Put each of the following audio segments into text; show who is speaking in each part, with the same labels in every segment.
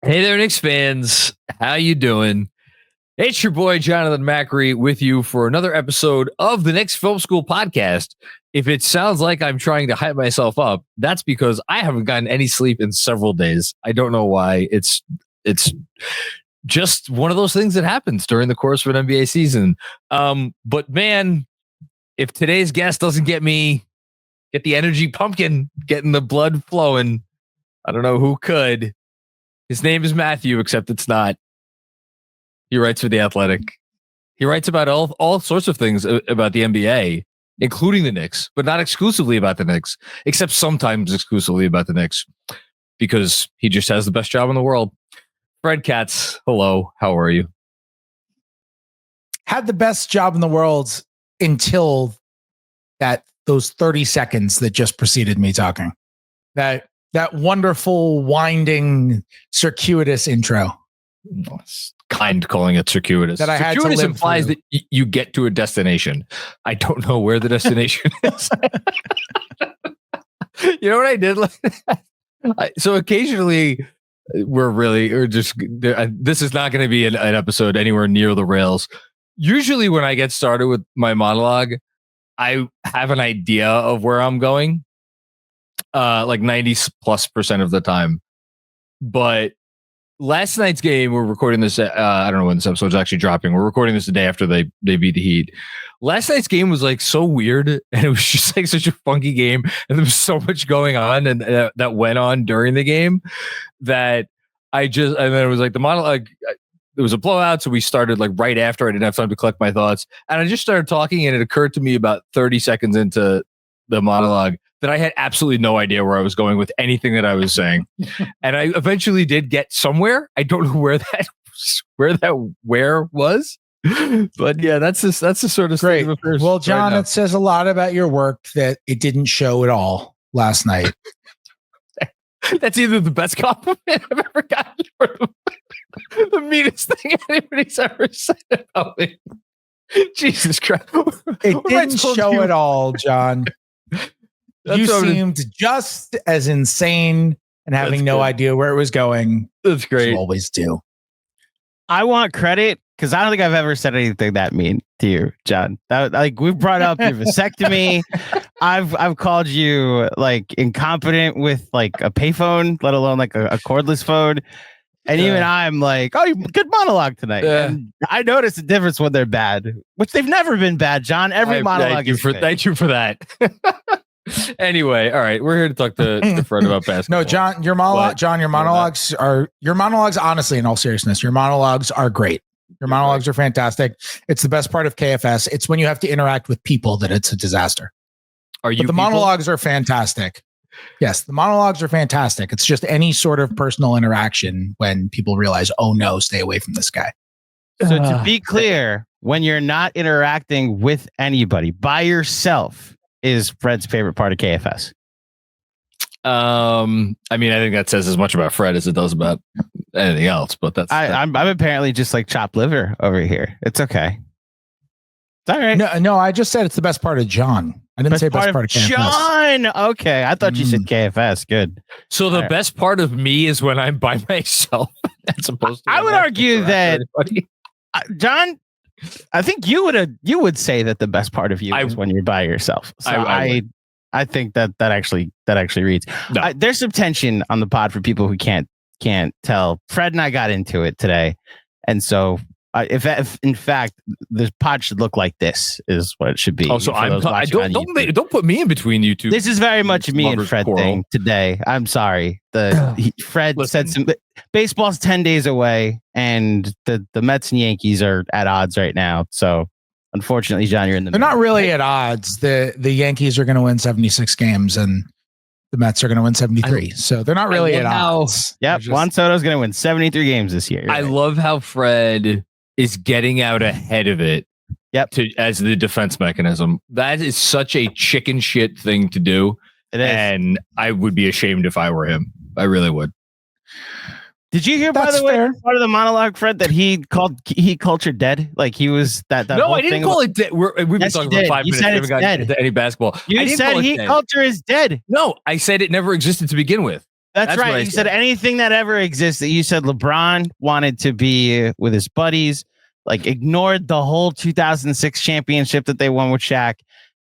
Speaker 1: Hey there, Knicks fans. How you doing? It's your boy, Jonathan MACRI, with you for another episode of the Knicks Film School Podcast. If it sounds like I'm trying to hype myself up, that's because I haven't gotten any sleep in several days. I don't know why. It's just one of those things that happens during the course of an NBA season. But man, if today's guest doesn't get the energy pumping, getting the blood flowing, I don't know who could. His name is Matthew, except it's not. He writes for The Athletic. He writes about all sorts of things about the NBA, including the Knicks, but not exclusively about the Knicks, except sometimes exclusively about the Knicks, because he just has the best job in the world. Fred Katz, hello. How are you?
Speaker 2: Had the best job in the world until those 30 seconds that just preceded me talking. That wonderful, winding, circuitous intro.
Speaker 1: It's kind calling it circuitous.
Speaker 2: That I had
Speaker 1: circuitous
Speaker 2: to live
Speaker 1: implies
Speaker 2: through.
Speaker 1: that you get to a destination. I don't know where the destination is. You know what I did? So occasionally this is not going to be an episode anywhere near the rails. Usually when I get started with my monologue, I have an idea of where I'm going. Like 90+% of the time. But last night's game, we're recording this. I don't know when this episode's actually dropping. We're recording this the day after they beat the Heat. Last night's game was like so weird, and it was just like such a funky game, and there was so much going on, and that went on during the game that and then it was like the monologue. It was a blowout, so we started like right after. I didn't have time to collect my thoughts, and I just started talking, and it occurred to me about 30 seconds into the monologue that I had absolutely no idea where I was going with anything that I was saying. And I eventually did get somewhere. I don't know where was. But yeah, that's the sort of
Speaker 2: great. Well, John,
Speaker 1: right
Speaker 2: it says a lot about your work that it didn't show at all last night.
Speaker 1: That's either the best compliment I've ever gotten or the meanest thing anybody's ever said about me. Jesus Christ.
Speaker 2: It didn't show at all, John. You seemed just as insane and having no idea where it was going.
Speaker 1: That's great.
Speaker 2: You always do.
Speaker 3: I want credit because I don't think I've ever said anything that mean to you, John. We've brought up your vasectomy. I've called you like incompetent with like a payphone, let alone like a cordless phone. And even I'm like, oh, good monologue tonight. Yeah. And I notice the difference when they're bad, which they've never been bad, John. Every monologue
Speaker 1: thank you for that. Anyway, all right, we're here to talk to Fred about basketball.
Speaker 2: No, John, your monologues honestly, in all seriousness, your monologues are great. Your monologues are fantastic. It's the best part of KFS. It's when you have to interact with people that it's a disaster. Monologues are fantastic. Yes, the monologues are fantastic. It's just any sort of personal interaction when people realize, oh no, stay away from this guy.
Speaker 3: So to be clear, when you're not interacting with anybody by yourself is Fred's favorite part of KFS.
Speaker 1: I mean, I think that says as much about Fred as it does about anything else, but
Speaker 3: I'm apparently just like chopped liver over here. It's okay. It's all right.
Speaker 2: No, I just said it's the best part of John. I didn't say best part of KFS.
Speaker 3: John. Okay. I thought you said KFS. Good.
Speaker 1: So the best part of me is when I'm by myself as opposed to
Speaker 3: I would argue that John, I think you would say that the best part of you is when you're by yourself. So I think that actually reads.
Speaker 1: No.
Speaker 3: There's some tension on the pod for people who can't tell. Fred and I got into it today, and so if in fact this pod should look like this is what it should be.
Speaker 1: Also, don't put me in between you two.
Speaker 3: This is very much a me and Fred thing today. I'm sorry. Fred said some. Baseball's 10 days away, and the Mets and Yankees are at odds right now. So, unfortunately, John, you're in the.
Speaker 2: They're not really at odds. The Yankees are going to win 76 games, and the Mets are going to win 73. So they're not really at odds.
Speaker 3: Yep, Juan Soto's going to win 73 games this year.
Speaker 1: I love how Fred is getting out ahead of it.
Speaker 3: Yep.
Speaker 1: As the defense mechanism. That is such a chicken shit thing to do.
Speaker 3: It is.
Speaker 1: And I would be ashamed if I were him. I really would.
Speaker 3: Did you hear, by the way, part of the monologue, Fred, that he culture dead? Like he was that
Speaker 1: no, I didn't call it dead. We've been talking for 5 minutes. We haven't gotten into any basketball.
Speaker 3: You said heat culture is dead.
Speaker 1: No, I said it never existed to begin with.
Speaker 3: That's right. You said anything that ever existed. You said LeBron wanted to be with his buddies, like ignored the whole 2006 championship that they won with Shaq.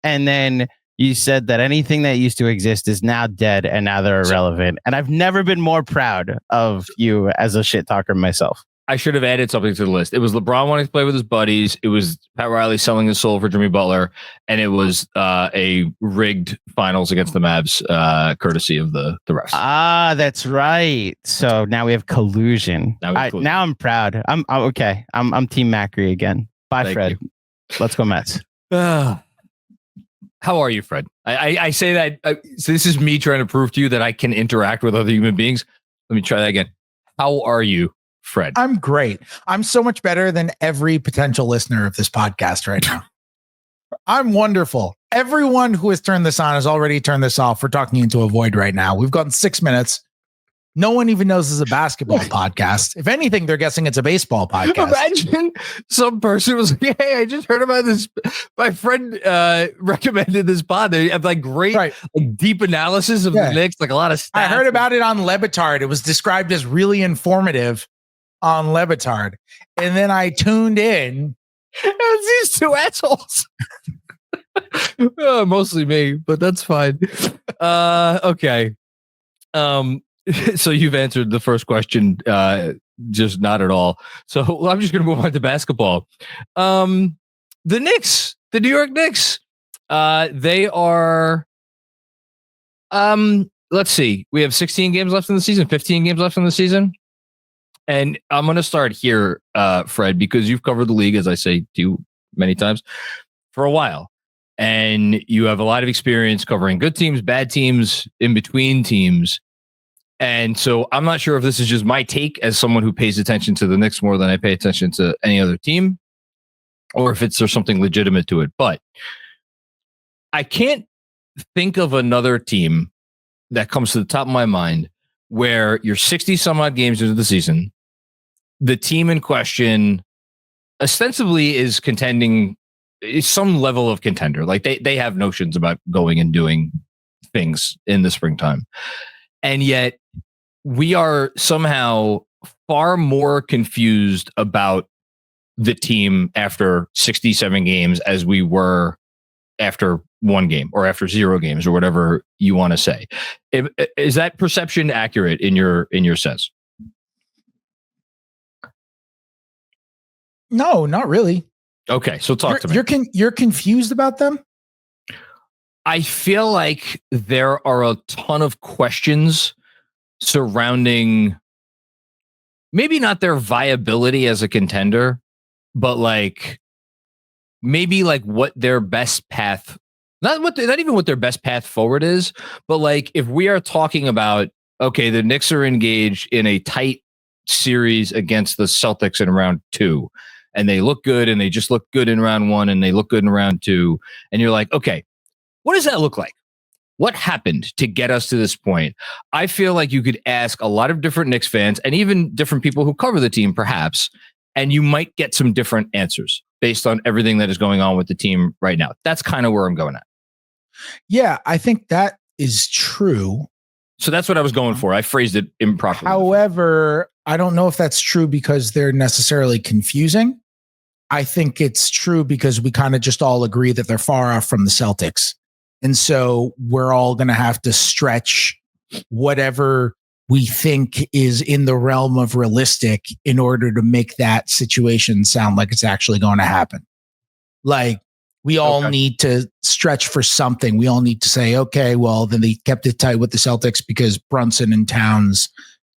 Speaker 3: And then you said that anything that used to exist is now dead and now they're irrelevant. And I've never been more proud of you as a shit talker myself.
Speaker 1: I should have added something to the list. It was LeBron wanting to play with his buddies. It was Pat Riley selling his soul for Jimmy Butler. And it was a rigged finals against the Mavs, courtesy of the refs.
Speaker 3: Ah, that's right. So now we have collusion. Now I'm proud. I'm okay. I'm Team MACRI again. Bye, Thank Fred. You. Let's go Mets.
Speaker 1: How are you, Fred? I say that. So this is me trying to prove to you that I can interact with other human beings. Let me try that again. How are you, Fred?
Speaker 2: I'm great. I'm so much better than every potential listener of this podcast right now. I'm wonderful. Everyone who has turned this on has already turned this off. We're talking into a void right now. We've gone 6 minutes. No one even knows this is a basketball podcast. If anything, they're guessing it's a baseball podcast.
Speaker 1: Imagine some person was like, hey, I just heard about this. My friend recommended this pod. They have like great, like deep analysis of the Knicks, like a lot of stats.
Speaker 2: I heard about it on Levitard. It was described as really informative on Levitard. And then I tuned in.
Speaker 1: It was these two assholes. Mostly me, but that's fine. Okay. So you've answered the first question, just not at all. So I'm just going to move on to basketball. The Knicks, the New York Knicks, they are, let's see, we have 16 games left in the season, 15 games left in the season. And I'm going to start here, Fred, because you've covered the league, as I say to you many times, for a while. And you have a lot of experience covering good teams, bad teams, in between teams. And so I'm not sure if this is just my take as someone who pays attention to the Knicks more than I pay attention to any other team, or if there's something legitimate to it. But I can't think of another team that comes to the top of my mind where you're 60 some odd games into the season. The team in question ostensibly is contending, is some level of contender. Like they have notions about going and doing things in the springtime. And yet we are somehow far more confused about the team after 67 games as we were after one game or after 0 games or whatever you want to say. Is that perception accurate in your sense?
Speaker 2: No, not really.
Speaker 1: Okay, so talk to me.
Speaker 2: You're confused about them?
Speaker 1: I feel like there are a ton of questions surrounding maybe not their viability as a contender, but like maybe like what their best path, not even what their best path forward is, but like if we are talking about, okay, the Knicks are engaged in a tight series against the Celtics in round 2, and they look good, and they just look good in round 1, and they look good in round 2, and you're like, okay, what does that look like? What happened to get us to this point? I feel like you could ask a lot of different Knicks fans and even different people who cover the team, perhaps, and you might get some different answers based on everything that is going on with the team right now. That's kind of where I'm going at.
Speaker 2: Yeah, I think that is true.
Speaker 1: So that's what I was going for. I phrased it improperly.
Speaker 2: However, I don't know if that's true because they're necessarily confusing. I think it's true because we kind of just all agree that they're far off from the Celtics. And so we're all going to have to stretch whatever we think is in the realm of realistic in order to make that situation sound like it's actually going to happen. Like we all need to stretch for something. We all need to say, okay, well, then they kept it tight with the Celtics because Brunson and Towns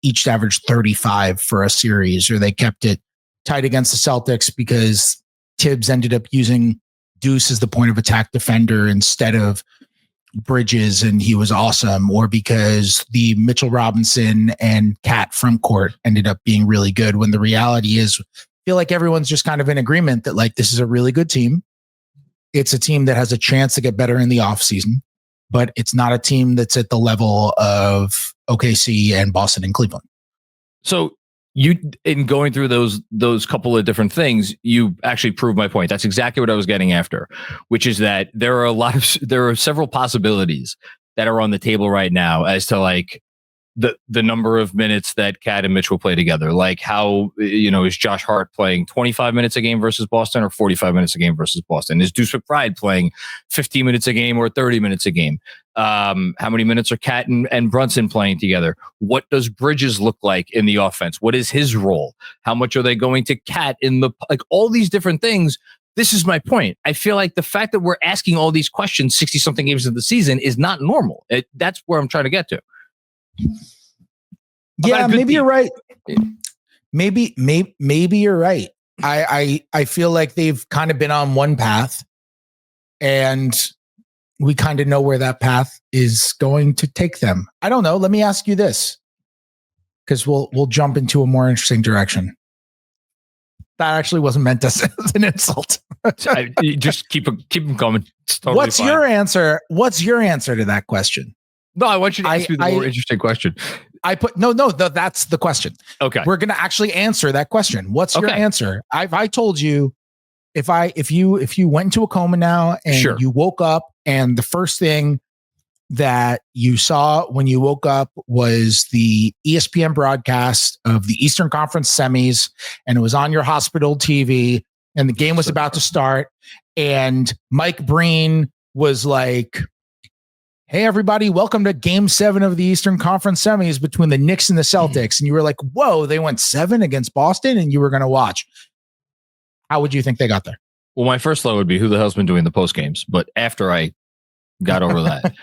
Speaker 2: each averaged 35 for a series, or they kept it tight against the Celtics because Thibs ended up using Deuce as the point of attack defender instead of Bridges, and he was awesome, or because the Mitchell Robinson and Katz front court ended up being really good, when the reality is I feel like everyone's just kind of in agreement that like this is a really good team. It's a team that has a chance to get better in the offseason, but it's not a team that's at the level of OKC and Boston and Cleveland. So
Speaker 1: you, in going through those couple of different things, you actually proved my point. That's exactly what I was getting after, which is that there are several possibilities that are on the table right now as to like the number of minutes that Kat and Mitch will play together. Like how, is Josh Hart playing 25 minutes a game versus Boston or 45 minutes a game versus Boston? Is Deuce McBride playing 15 minutes a game or 30 minutes a game? How many minutes are Kat and Brunson playing together? What does Bridges look like in the offense? What is his role? How much are they going to Kat in the, like all these different things? This is my point. I feel like the fact that we're asking all these questions 60 something games of the season is not normal. That's where I'm trying to get to.
Speaker 2: Yeah, maybe you're right. Maybe you're right. I feel like they've kind of been on one path, and we kind of know where that path is going to take them. I don't know. Let me ask you this, because we'll jump into a more interesting direction. That actually wasn't meant as an insult.
Speaker 1: Just keep them coming. Totally
Speaker 2: What's
Speaker 1: fine.
Speaker 2: your answer? What's your answer to that question?
Speaker 1: No, I want you to ask me the more interesting question.
Speaker 2: That's the question.
Speaker 1: Okay.
Speaker 2: We're going to actually answer that question. What's your answer? I told you if you went into a coma now and you woke up and the first thing that you saw when you woke up was the ESPN broadcast of the Eastern Conference semis, and it was on your hospital TV, and the game was about to start, and Mike Breen was like, "Hey everybody, welcome to Game 7 of the Eastern Conference semis between the Knicks and the Celtics." And you were like, "Whoa, they went 7 against Boston," and you were going to watch. How would you think they got there?
Speaker 1: Well, my first thought would be, who the hell's been doing the post games? But after I got over that,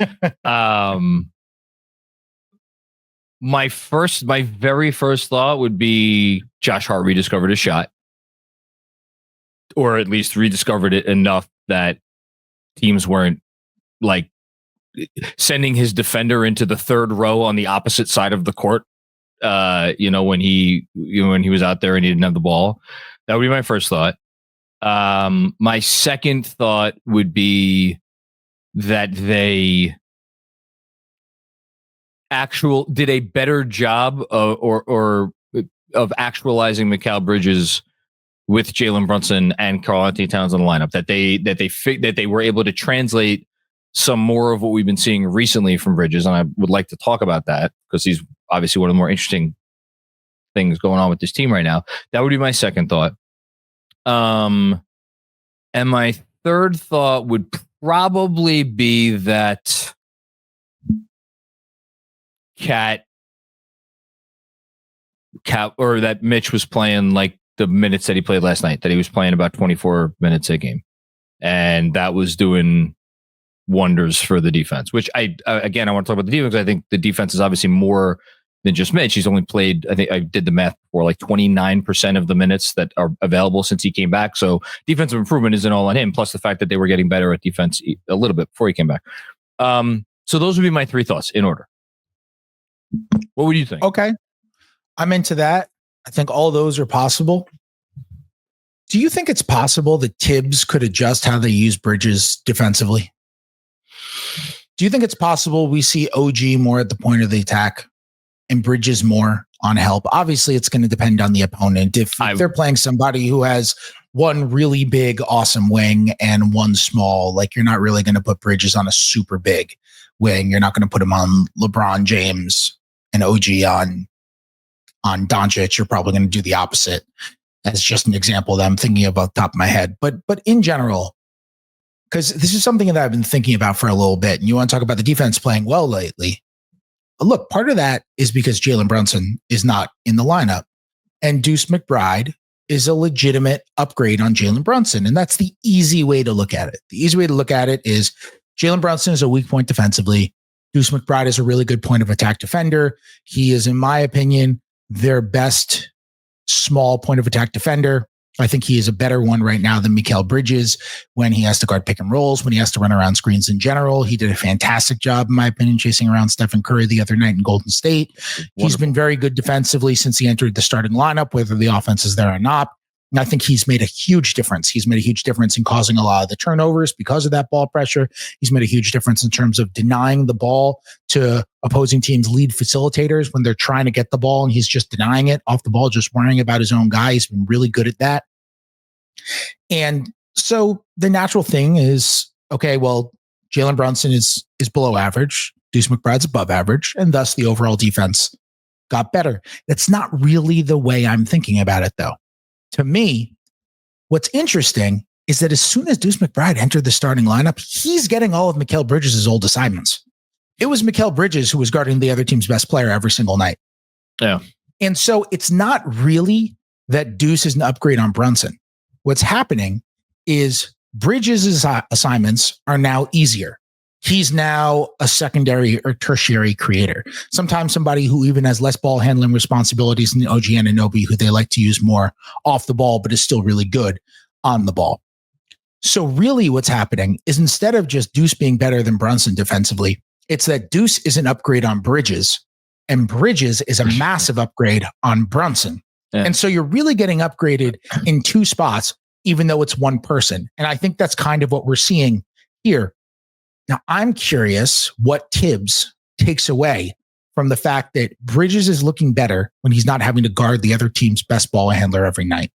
Speaker 1: my very first thought would be Josh Hart rediscovered his shot, or at least rediscovered it enough that teams weren't like sending his defender into the third row on the opposite side of the court. When he was out there and he didn't have the ball. That would be my first thought. My second thought would be that they did a better job of actualizing Mikal Bridges with Jalen Brunson and Karl-Anthony Towns in the lineup. That they were able to translate some more of what we've been seeing recently from Bridges, and I would like to talk about that because he's obviously one of the more interesting things going on with this team right now. That would be my second thought. And my third thought would probably be that or that Mitch was playing like the minutes that he played last night, that he was playing about 24 minutes a game. And that was doing wonders for the defense, which I want to talk about the defense. I think the defense is obviously more than just Mitch. He's only played, I think I did the math before, like 29% of the minutes that are available since he came back. So defensive improvement isn't all on him, plus the fact that they were getting better at defense a little bit before he came back. So those would be my three thoughts in order. What would you think?
Speaker 2: Okay. I'm into that. I think all those are possible. Do you think it's possible that Thibs could adjust how they use Bridges defensively? Do you think it's possible we see OG more at the point of the attack and Bridges more on help? Obviously, it's going to depend on the opponent. If they're playing somebody who has one really big, awesome wing and one small, like you're not really going to put Bridges on a super big wing. You're not going to put him on LeBron James and OG on Doncic. You're probably going to do the opposite. That's just an example that I'm thinking of off the top of my head. But in general, because this is something that I've been thinking about for a little bit, and you want to talk about the defense playing well lately. Look, part of that is because Jalen Brunson is not in the lineup, and Deuce McBride is a legitimate upgrade on Jalen Brunson. And that's the easy way to look at it. The easy way to look at it is Jalen Brunson is a weak point defensively. Deuce McBride is a really good point of attack defender. He is, in my opinion, their best small point of attack defender. I think he is a better one right now than Mikal Bridges when he has to guard pick and rolls, when he has to run around screens in general. He did a fantastic job, in my opinion, chasing around Stephen Curry the other night in Golden State. Wonderful. He's been very good defensively since he entered the starting lineup, whether the offense is there or not. And I think he's made a huge difference. He's made a huge difference in causing a lot of the turnovers because of that ball pressure. He's made a huge difference in terms of denying the ball to opposing teams' lead facilitators when they're trying to get the ball and he's just denying it off the ball, just worrying about his own guy. He's been really good at that. And so the natural thing is, okay, well, Jalen Brunson is below average. Deuce McBride's above average, and thus the overall defense got better. That's not really the way I'm thinking about it, though. To me, what's interesting is that as soon as Deuce McBride entered the starting lineup, he's getting all of Mikal Bridges' old assignments. It was Mikal Bridges who was guarding the other team's best player every single night.
Speaker 1: Yeah.
Speaker 2: And so it's not really that Deuce is an upgrade on Brunson. What's happening is Bridges' assignments are now easier. He's now a secondary or tertiary creator. Sometimes somebody who even has less ball handling responsibilities than OG Anunoby, who they like to use more off the ball, but is still really good on the ball. So really what's happening is instead of just Deuce being better than Brunson defensively, it's that Deuce is an upgrade on Bridges, and Bridges is a massive upgrade on Brunson. Yeah. And so you're really getting upgraded in two spots, even though it's one person. And I think that's kind of what we're seeing here. Now, I'm curious what Thibs takes away from the fact that Bridges is looking better when he's not having to guard the other team's best ball handler every night.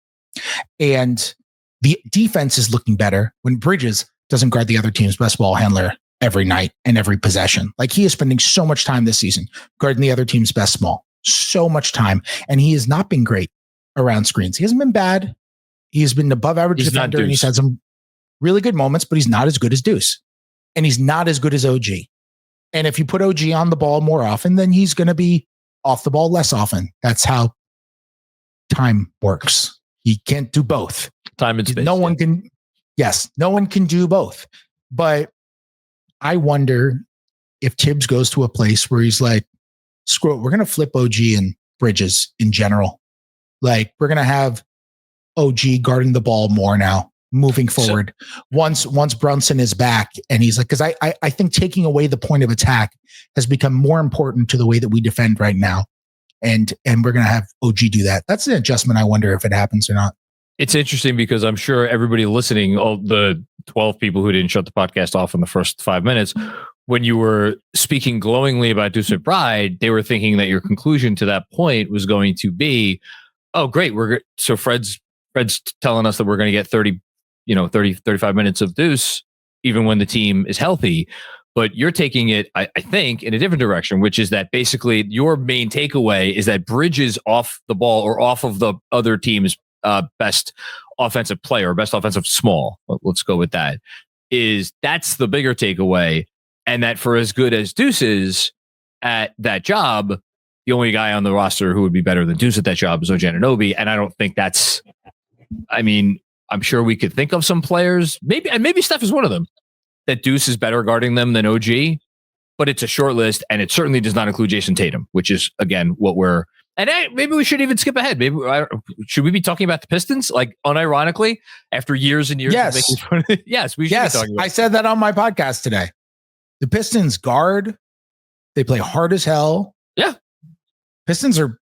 Speaker 2: And the defense is looking better when Bridges doesn't guard the other team's best ball handler every night and every possession. Like, he is spending so much time this season guarding the other team's best small. So much time. And he has not been great around screens. He hasn't been bad. He has been above average defender, and he's had some really good moments, but he's not as good as Deuce. And he's not as good as OG. And if you put OG on the ball more often, then he's going to be off the ball less often. That's how time works. He can't do both.
Speaker 1: Time and space.
Speaker 2: No one can do both. But I wonder if Thibs goes to a place where he's like, screw it, we're going to flip OG and Bridges in general. Like, we're going to have OG guarding the ball more now, moving forward. Once Brunson is back, and he's like, because I think taking away the point of attack has become more important to the way that we defend right now. And we're going to have OG do that. That's an adjustment. I wonder if it happens or not.
Speaker 1: It's interesting because I'm sure everybody listening, all the 12 people who didn't shut the podcast off in the first 5 minutes, when you were speaking glowingly about Deuce McBride, they were thinking that your conclusion to that point was going to be, oh, great. So Fred's telling us that we're going to get 35 minutes of Deuce, even when the team is healthy. But you're taking it, I think, in a different direction, which is that basically your main takeaway is that Bridges off the ball or off of the other team's best offensive player, best offensive small. Let's go with that. That's the bigger takeaway. And that for as good as Deuce is at that job, the only guy on the roster who would be better than Deuce at that job is OG Anunoby. And I don't think that's, I mean, I'm sure we could think of some players, maybe Steph is one of them, that Deuce is better guarding them than OG, but it's a short list, and it certainly does not include Jason Tatum, which is, again, what we're, and maybe we should even skip ahead. Should we be talking about the Pistons? Like, unironically, after years and years of making fun of it? Yes, we should be talking about it.
Speaker 2: I said that on my podcast today. The Pistons guard, they play hard as hell.
Speaker 1: Yeah.
Speaker 2: Pistons are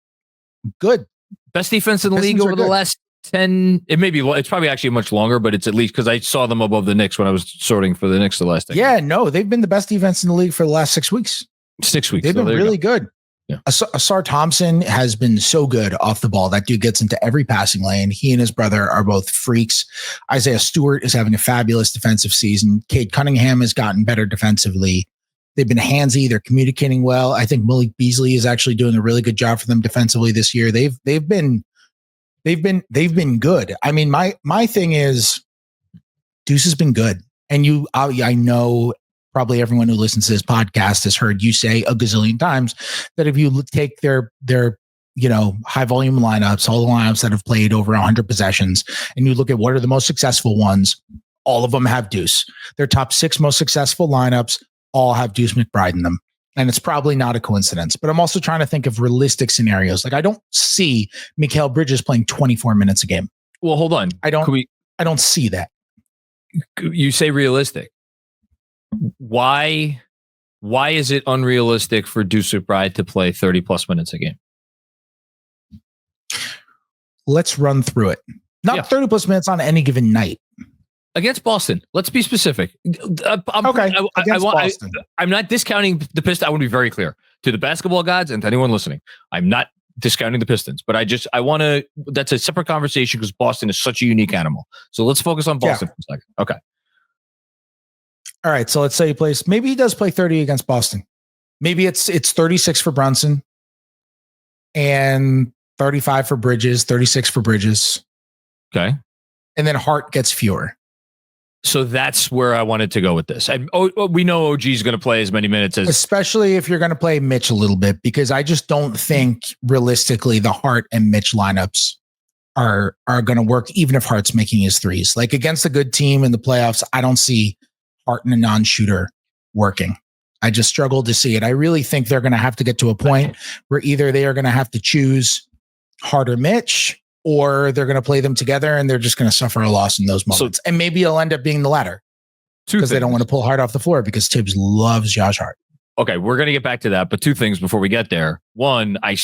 Speaker 2: good.
Speaker 1: Best defense in the league over the last 10. It's probably actually much longer, but it's at least, because I saw them above the Knicks when I was sorting for the Knicks the last day.
Speaker 2: Yeah, no, they've been the best defense in the league for the last 6 weeks.
Speaker 1: 6 weeks.
Speaker 2: They've been really good.
Speaker 1: Yeah.
Speaker 2: Asar Thompson has been so good off the ball. That dude gets into every passing lane. He and his brother are both freaks. Isaiah Stewart is having a fabulous defensive season. Cade Cunningham has gotten better defensively. They've been handsy. They're communicating well. I think Malik Beasley is actually doing a really good job for them defensively this year. They've been good. I mean, my thing is Deuce has been good. And I know probably everyone who listens to this podcast has heard you say a gazillion times that if you take their high volume lineups, all the lineups that have played over 100 possessions, and you look at what are the most successful ones, all of them have Deuce. Their top 6 most successful lineups all have Deuce McBride in them. And it's probably not a coincidence, but I'm also trying to think of realistic scenarios. Like, I don't see Mikal Bridges playing 24 minutes a game.
Speaker 1: Well, hold on.
Speaker 2: I don't see that.
Speaker 1: You say realistic. Why is it unrealistic for Deuce McBride to play 30 plus minutes a game?
Speaker 2: Let's run through it. Not 30 plus minutes on any given night.
Speaker 1: Against Boston. Let's be specific.
Speaker 2: Okay.
Speaker 1: I'm not discounting the Pistons. I want to be very clear to the basketball gods and to anyone listening. I'm not discounting the Pistons, but I want to, that's a separate conversation because Boston is such a unique animal. So let's focus on Boston for a second. Okay.
Speaker 2: All right. So let's say maybe he does play 30 against Boston. Maybe it's 36 for Brunson and 35 for Bridges, 36 for Bridges.
Speaker 1: Okay.
Speaker 2: And then Hart gets fewer.
Speaker 1: So that's where I wanted to go with this. And we know OG is going to play as many minutes as,
Speaker 2: especially if you're going to play Mitch a little bit, because I just don't think realistically the Hart and Mitch lineups are going to work, even if Hart's making his threes. Like against a good team in the playoffs, I don't see Hart and a non-shooter working. I just struggle to see it. I really think they're going to have to get to a point where either they are going to have to choose Hart or Mitch, or they're going to play them together and they're just going to suffer a loss in those moments. And maybe it'll end up being the latter because they don't want to pull Hart off the floor because Thibs loves Josh Hart.
Speaker 1: Okay, we're going to get back to that, but two things before we get there. One, I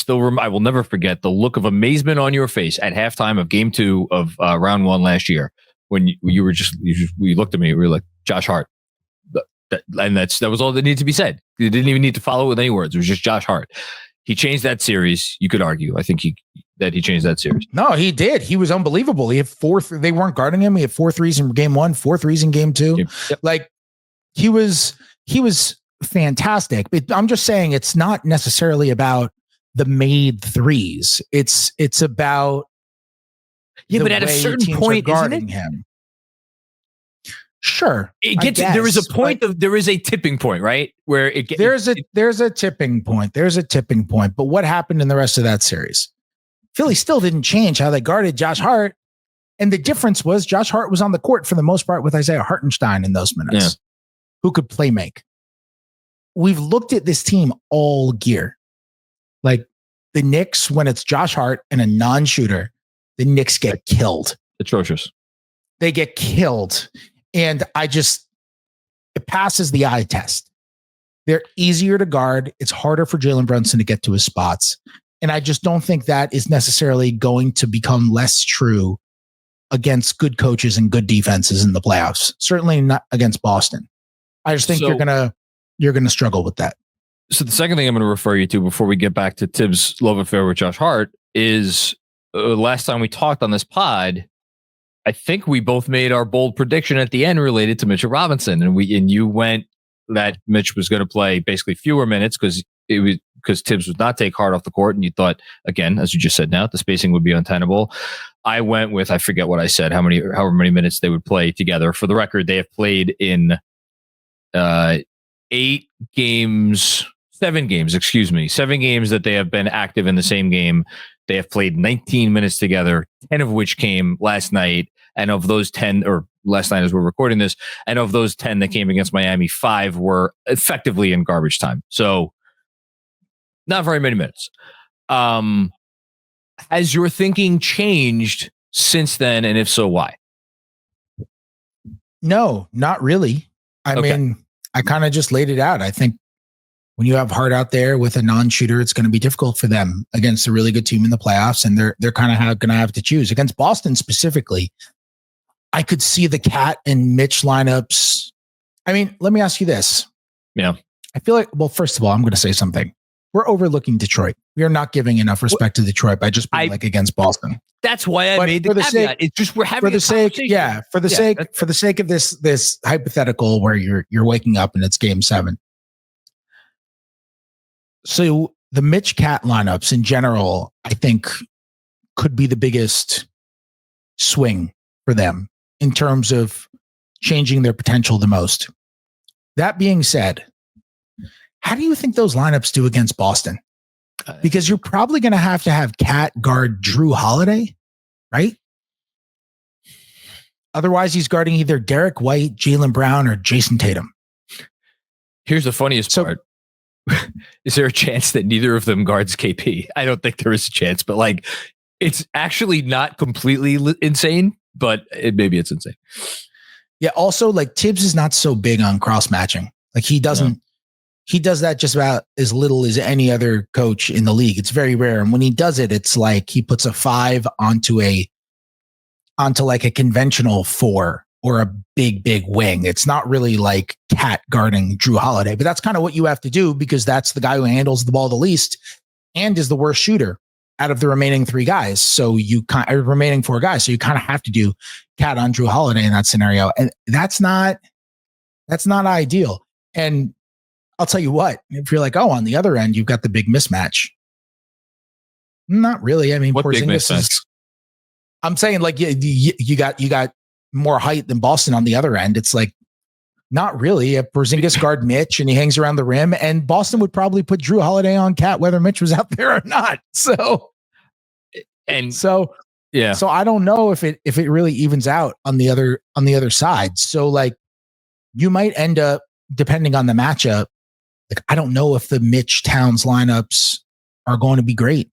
Speaker 1: will never forget the look of amazement on your face at halftime of Game 2 of Round 1 last year when you looked at me. We were like, Josh Hart, and that was all that needed to be said. You didn't even need to follow it with any words. It was just Josh Hart. He changed that series. You could argue. I think he changed that series.
Speaker 2: No, he did. He was unbelievable. He had they weren't guarding him. He had 4 threes in Game 1, 4 threes in Game 2.
Speaker 1: Yep.
Speaker 2: Like he was fantastic. But I'm just saying it's not necessarily about the made threes. It's about
Speaker 1: but at a certain point,
Speaker 2: guarding
Speaker 1: isn't it?
Speaker 2: him. Sure.
Speaker 1: There is a point there is a tipping point, right? Where
Speaker 2: there's a tipping point. There's a tipping point. But what happened in the rest of that series? Philly still didn't change how they guarded Josh Hart. And the difference was Josh Hart was on the court for the most part with Isaiah Hartenstein in those minutes, who could play make. We've looked at this team all year. Like the Knicks, when it's Josh Hart and a non-shooter, the Knicks get killed.
Speaker 1: Atrocious.
Speaker 2: They get killed. And it passes the eye test. They're easier to guard. It's harder for Jalen Brunson to get to his spots. And I just don't think that is necessarily going to become less true against good coaches and good defenses in the playoffs. Certainly not against Boston. I just think you're gonna struggle with that.
Speaker 1: So the second thing I'm going to refer you to before we get back to Thibs' love affair with Josh Hart is last time we talked on this pod, I think we both made our bold prediction at the end related to Mitchell Robinson, and you went that Mitch was going to play basically fewer minutes because Thibs would not take Hart off the court, and you thought, again, as you just said now, the spacing would be untenable. I went with, I forget what I said, however many minutes they would play together. For the record, they have played in 7 games that they have been active in the same game. They have played 19 minutes together, 10 of which came last night. And of those 10, or last night as we're recording this, and of those 10 that came against Miami, 5 were effectively in garbage time. So not very many minutes. Has your thinking changed since then? And if so, why?
Speaker 2: No, not really. I mean, I kind of just laid it out. I think when you have Hart out there with a non-shooter, it's going to be difficult for them against a really good team in the playoffs. And they're kind of going to have to choose. Against Boston specifically, I could see the Cat and Mitch lineups. I mean, let me ask you this.
Speaker 1: Yeah.
Speaker 2: I feel like, well, first of all, I'm going to say something. We're overlooking Detroit. We are not giving enough respect to Detroit by just being against Boston.
Speaker 1: That's why I made the caveat. It's just we're having
Speaker 2: for the sake of this hypothetical where you're waking up and it's Game 7. So the Mitch Cat lineups in general, I think, could be the biggest swing for them in terms of changing their potential the most. That being said, how do you think those lineups do against Boston? Because you're probably going to have Cat guard Drew Holiday, right? Otherwise, he's guarding either Derek White, Jaylen Brown, or Jason Tatum.
Speaker 1: Here's the funniest part. Is there a chance that neither of them guards KP? I don't think there is a chance, but like, it's actually not completely insane, but maybe it's insane.
Speaker 2: Yeah. Also, like Thibs is not so big on cross matching. Like he doesn't. He does that just about as little as any other coach in the league. It's very rare. And when he does it, it's like he puts a 5 onto like a conventional 4 or a big wing. It's not really like Cat guarding Drew Holiday, but that's kind of what you have to do because that's the guy who handles the ball the least and is the worst shooter out of the remaining 3 guys. So remaining 4 guys. So you kind of have to do Cat on Drew Holiday in that scenario. And that's not ideal. And I'll tell you what, if you're like, oh, on the other end, you've got the big mismatch. Not really. I mean,
Speaker 1: what big
Speaker 2: Porzingis
Speaker 1: mismatch?
Speaker 2: is, I'm saying like you got more height than Boston on the other end. It's like, not really. If Porzingis guard Mitch and he hangs around the rim, and Boston would probably put Drew Holiday on Cat whether Mitch was out there or not. So I don't know if it really evens out on the other side. So like you might end up, depending on the matchup, like I don't know if the Mitch Towns lineups are going to be great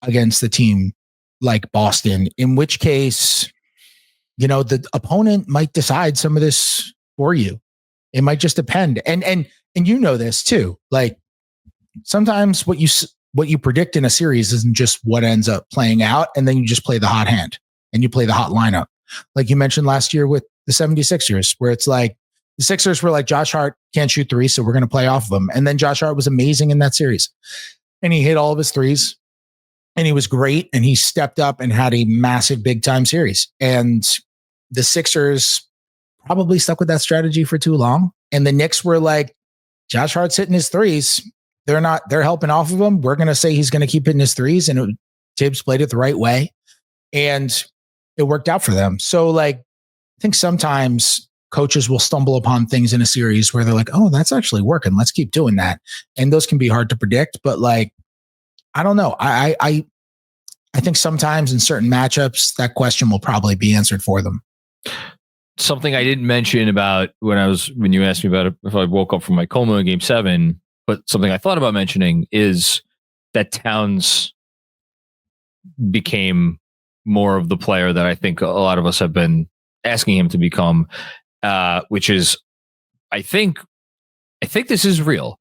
Speaker 2: against the team like Boston, in which case, you know, the opponent might decide some of this for you. It might just depend. And you know this too. Like sometimes what you predict in a series isn't just what ends up playing out, and then you just play the hot hand and you play the hot lineup. Like you mentioned last year with the 76ers, where it's like the Sixers were like, Josh Hart can't shoot threes, so we're going to play off of him. And then Josh Hart was amazing in that series. And he hit all of his threes. And he was great, and he stepped up and had a massive big time series. And the Sixers probably stuck with that strategy for too long. And the Knicks were like, Josh Hart's hitting his threes. They're helping off of him. We're going to say he's going to keep hitting his threes. And Thibs played it the right way. And it worked out for them. So like, I think sometimes coaches will stumble upon things in a series where they're like, oh, that's actually working. Let's keep doing that. And those can be hard to predict, but like, I don't know. I think sometimes in certain matchups, that question will probably be answered for them.
Speaker 1: Something I didn't mention about when you asked me about it, if I woke up from my coma in Game 7, but something I thought about mentioning is that Towns became more of the player that I think a lot of us have been asking him to become, which is, I think this is real.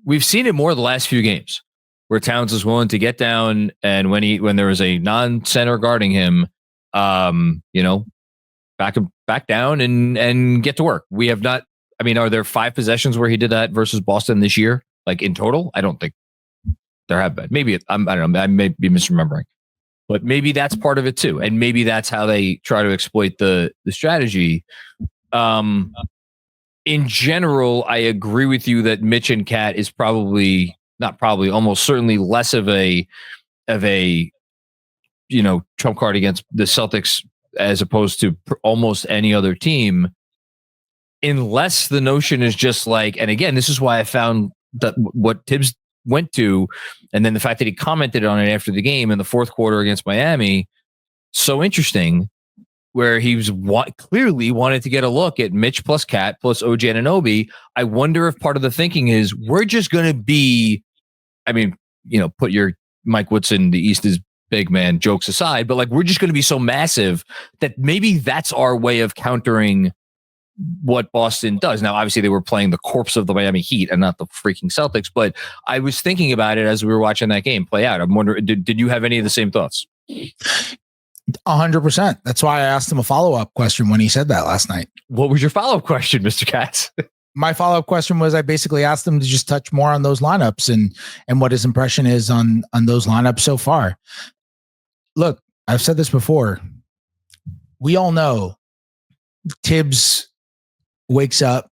Speaker 1: We've seen it more the last few games, where Towns is willing to get down, and when there was a non-center guarding him, back down and get to work. We have not. I mean, are there 5 possessions where he did that versus Boston this year? Like in total, I don't think there have been. Maybe I don't know. I may be misremembering, but maybe that's part of it too, and maybe that's how they try to exploit the strategy. In general, I agree with you that Mitch and Cat is almost certainly less of a trump card against the Celtics as opposed to almost any other team, unless the notion is just like, and again, this is why I found that what Thibs went to, and then the fact that he commented on it after the game in the fourth quarter against Miami, so interesting, where he was clearly wanted to get a look at Mitch plus Cat plus OG Anunoby. I wonder if part of the thinking is we're just going to be, I mean, put your Mike Woodson, the East is big man jokes aside, but like we're just going to be so massive that maybe that's our way of countering what Boston does. Now, obviously they were playing the corpse of the Miami Heat and not the freaking Celtics, but I was thinking about it as we were watching that game play out. I'm wondering, did you have any of the same thoughts?
Speaker 2: 100%. That's why I asked him a follow-up question when he said that last night.
Speaker 1: What was your follow-up question, Mr. Katz?
Speaker 2: My follow-up question was, I basically asked him to just touch more on those lineups and what his impression is on those lineups so far. Look, I've said this before. We all know Thibs wakes up,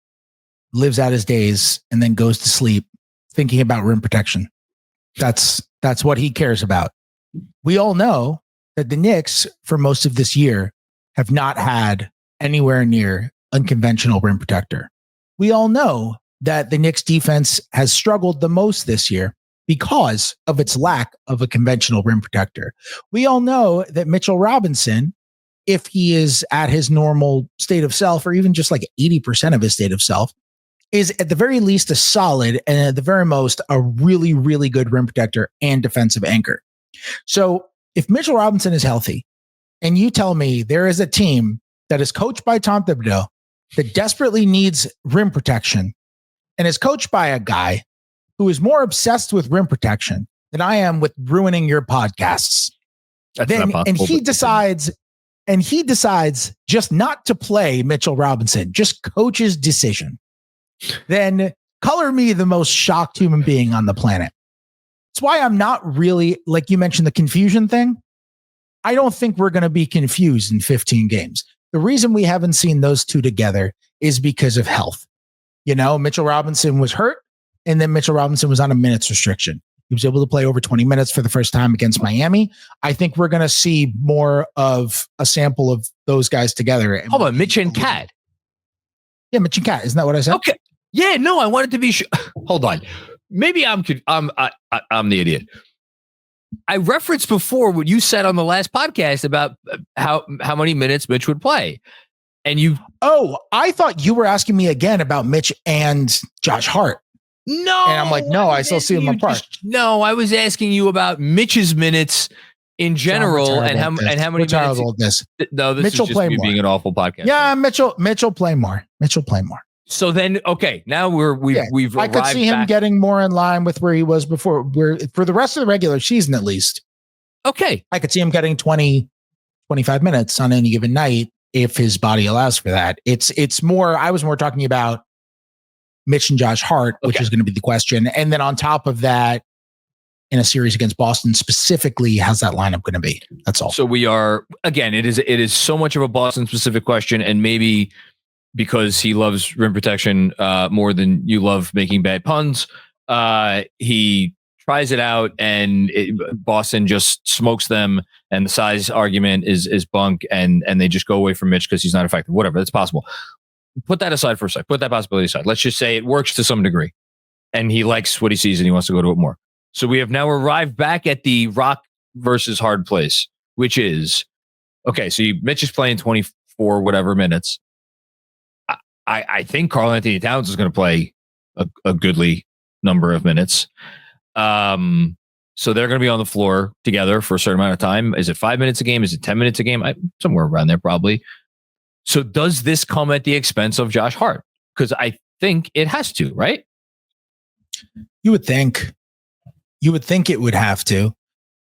Speaker 2: lives out his days, and then goes to sleep thinking about rim protection. That's what he cares about. We all know that the Knicks, for most of this year, have not had anywhere near unconventional rim protector. We all know that the Knicks defense has struggled the most this year because of its lack of a conventional rim protector. We all know that Mitchell Robinson, if he is at his normal state of self, or even just like 80% of his state of self, is at the very least a solid and at the very most a really, really good rim protector and defensive anchor. So if Mitchell Robinson is healthy and you tell me there is a team that is coached by Tom Thibodeau that desperately needs rim protection and is coached by a guy who is more obsessed with rim protection than I am with ruining your podcasts, and he decides just not to play Mitchell Robinson, just coach's decision, then color me the most shocked human being on the planet. That's why I'm not really, like you mentioned, the confusion thing. I don't think we're going to be confused in 15 games. The reason we haven't seen those two together is because of health. Mitchell Robinson was hurt, and then Mitchell Robinson was on a minutes restriction. He was able to play over 20 minutes for the first time against Miami. I think we're going to see more of a sample of those guys together.
Speaker 1: How about Mitch and Cat?
Speaker 2: Yeah, Mitch and Cat. Isn't that what I said?
Speaker 1: Okay. Yeah, no, I wanted to be sure. Hold on. Maybe I'm the idiot. I referenced before what you said on the last podcast about how many minutes Mitch would play. And you...
Speaker 2: Oh, I thought you were asking me again about Mitch and Josh Hart.
Speaker 1: No.
Speaker 2: And I'm like, no, I still see them apart.
Speaker 1: No, I was asking you about Mitch's minutes in general and how many minutes. No, this Mitchell is just me being an awful podcast.
Speaker 2: Yeah, Mitchell play more.
Speaker 1: So then, okay, now we've
Speaker 2: I could see him getting more in line with where he was before. For the rest of the regular season, at least.
Speaker 1: Okay,
Speaker 2: I could see him getting 20, 25 minutes on any given night if his body allows for that. It's more. I was more talking about Mitch and Josh Hart, which is going to be the question, and then on top of that, in a series against Boston specifically, how's that lineup going to be? That's all.
Speaker 1: So we are again. It is so much of a Boston specific question, and maybe because he loves rim protection more than you love making bad puns, he tries it out, and Boston just smokes them. And the size argument is bunk, and they just go away from Mitch because he's not effective. Whatever, that's possible. Put that aside for a sec. Put that possibility aside. Let's just say it works to some degree, and he likes what he sees, and he wants to go to it more. So we have now arrived back at the rock versus hard place, which is okay. So Mitch is playing 24 whatever minutes. I think Karl-Anthony Towns is going to play a goodly number of minutes. So they're going to be on the floor together for a certain amount of time. Is it 5 minutes a game? Is it 10 minutes a game? Somewhere around there, probably. So does this come at the expense of Josh Hart? Because I think it has to, right?
Speaker 2: You would think it would have to.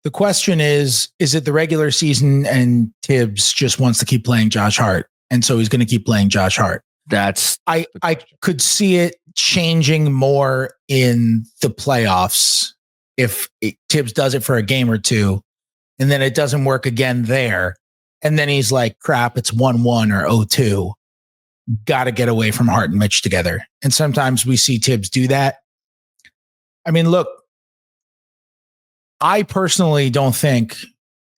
Speaker 2: The question is it the regular season and Thibs just wants to keep playing Josh Hart, and so he's going to keep playing Josh Hart? I could see it changing more in the playoffs if Thibs does it for a game or two, and then it doesn't work again there. And then he's like, crap, it's 1-1 or 0-2. Got to get away from Hart and Mitch together. And sometimes we see Thibs do that. I mean, look, I personally don't think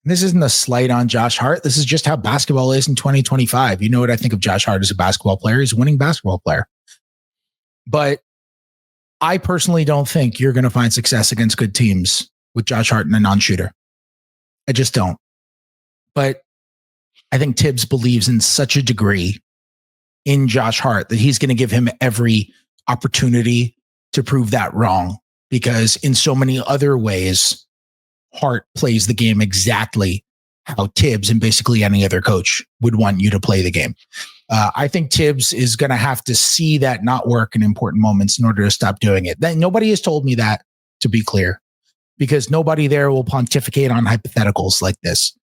Speaker 2: this isn't a slight on Josh Hart. This is just how basketball is in 2025. You know what I think of Josh Hart as a basketball player? He's a winning basketball player. But I personally don't think you're going to find success against good teams with Josh Hart and a non-shooter. I just don't. But I think Thibs believes in such a degree in Josh Hart that he's going to give him every opportunity to prove that wrong, because in so many other ways, Hart plays the game exactly how Thibs and basically any other coach would want you to play the game. I think Thibs is going to have to see that not work in important moments in order to stop doing it. Nobody has told me that, to be clear, because nobody there will pontificate on hypotheticals like this.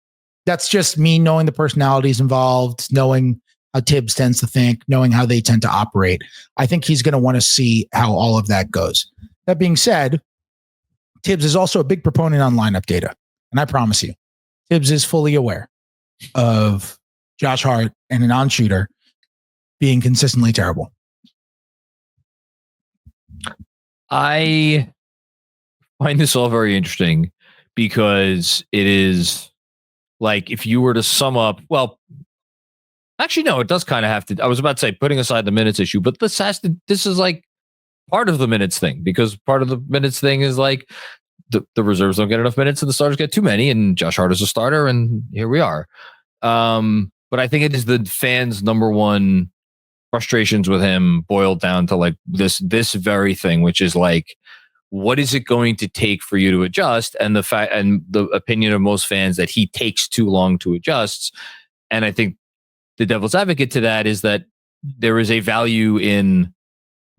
Speaker 2: That's just me knowing the personalities involved, knowing how Thibs tends to think, knowing how they tend to operate. I think he's going to want to see how all of that goes. That being said, Thibs is also a big proponent on lineup data. And I promise you, Thibs is fully aware of Josh Hart and a non-shooter being consistently terrible.
Speaker 1: I find this all very interesting because it is like, if you were to sum up, well, actually, no, it does kind of have to. I was about to say, putting aside the minutes issue, but this is like part of the minutes thing, because part of the minutes thing is like the reserves don't get enough minutes and the starters get too many, and Josh Hart is a starter, and here we are. But I think it is the fans' number one frustrations with him boiled down to like this very thing, which is like, what is it going to take for you to adjust? And the fact and the opinion of most fans that he takes too long to adjust. And I think the devil's advocate to that is that there is a value in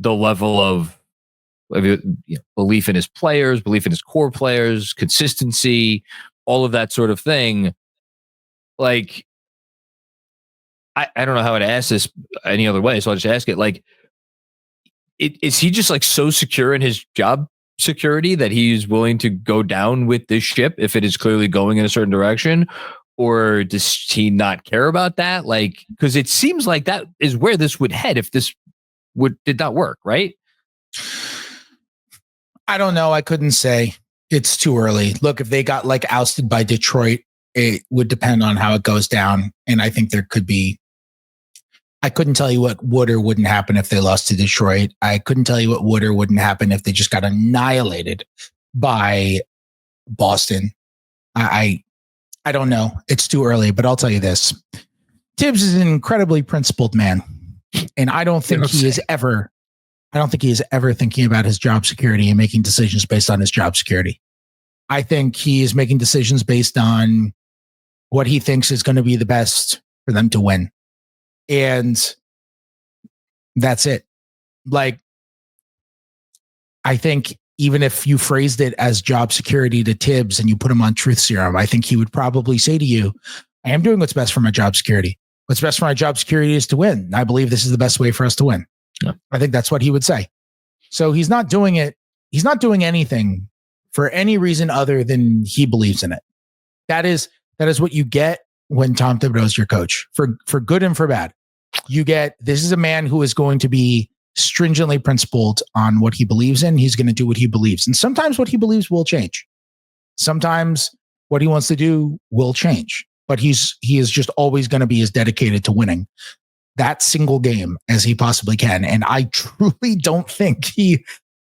Speaker 1: the level of belief in his players, belief in his core players, consistency, all of that sort of thing. Like, I don't know how to ask this any other way, so I'll just ask it. Like, is he just like so secure in his job security that he's willing to go down with this ship if it is clearly going in a certain direction? Or does he not care about that? Like, because it seems like that is where this would head if this did not work, right?
Speaker 2: I don't know. I couldn't say. It's too early. Look, if they got like ousted by Detroit, it would depend on how it goes down. And I think there could be, I couldn't tell you what would or wouldn't happen if they lost to Detroit. I couldn't tell you what would or wouldn't happen if they just got annihilated by Boston. I don't know. It's too early, but I'll tell you this. Thibs is an incredibly principled man. And I don't think he is ever thinking about his job security and making decisions based on his job security. I think he is making decisions based on what he thinks is going to be the best for them to win. And that's it. Like, I think even if you phrased it as job security to Thibs and you put him on truth serum, I think he would probably say to you, I am doing what's best for my job security. What's best for my job security is to win. I believe this is the best way for us to win. Yeah. I think that's what he would say. So he's not doing it. He's not doing anything for any reason other than he believes in it. That is what you get when Tom Thibodeau is your coach, for good and for bad. You get, this is a man who is going to be stringently principled on what he believes in. He's going to do what he believes. And sometimes what he believes will change. Sometimes what he wants to do will change, but he is just always going to be as dedicated to winning that single game as he possibly can. And I truly don't think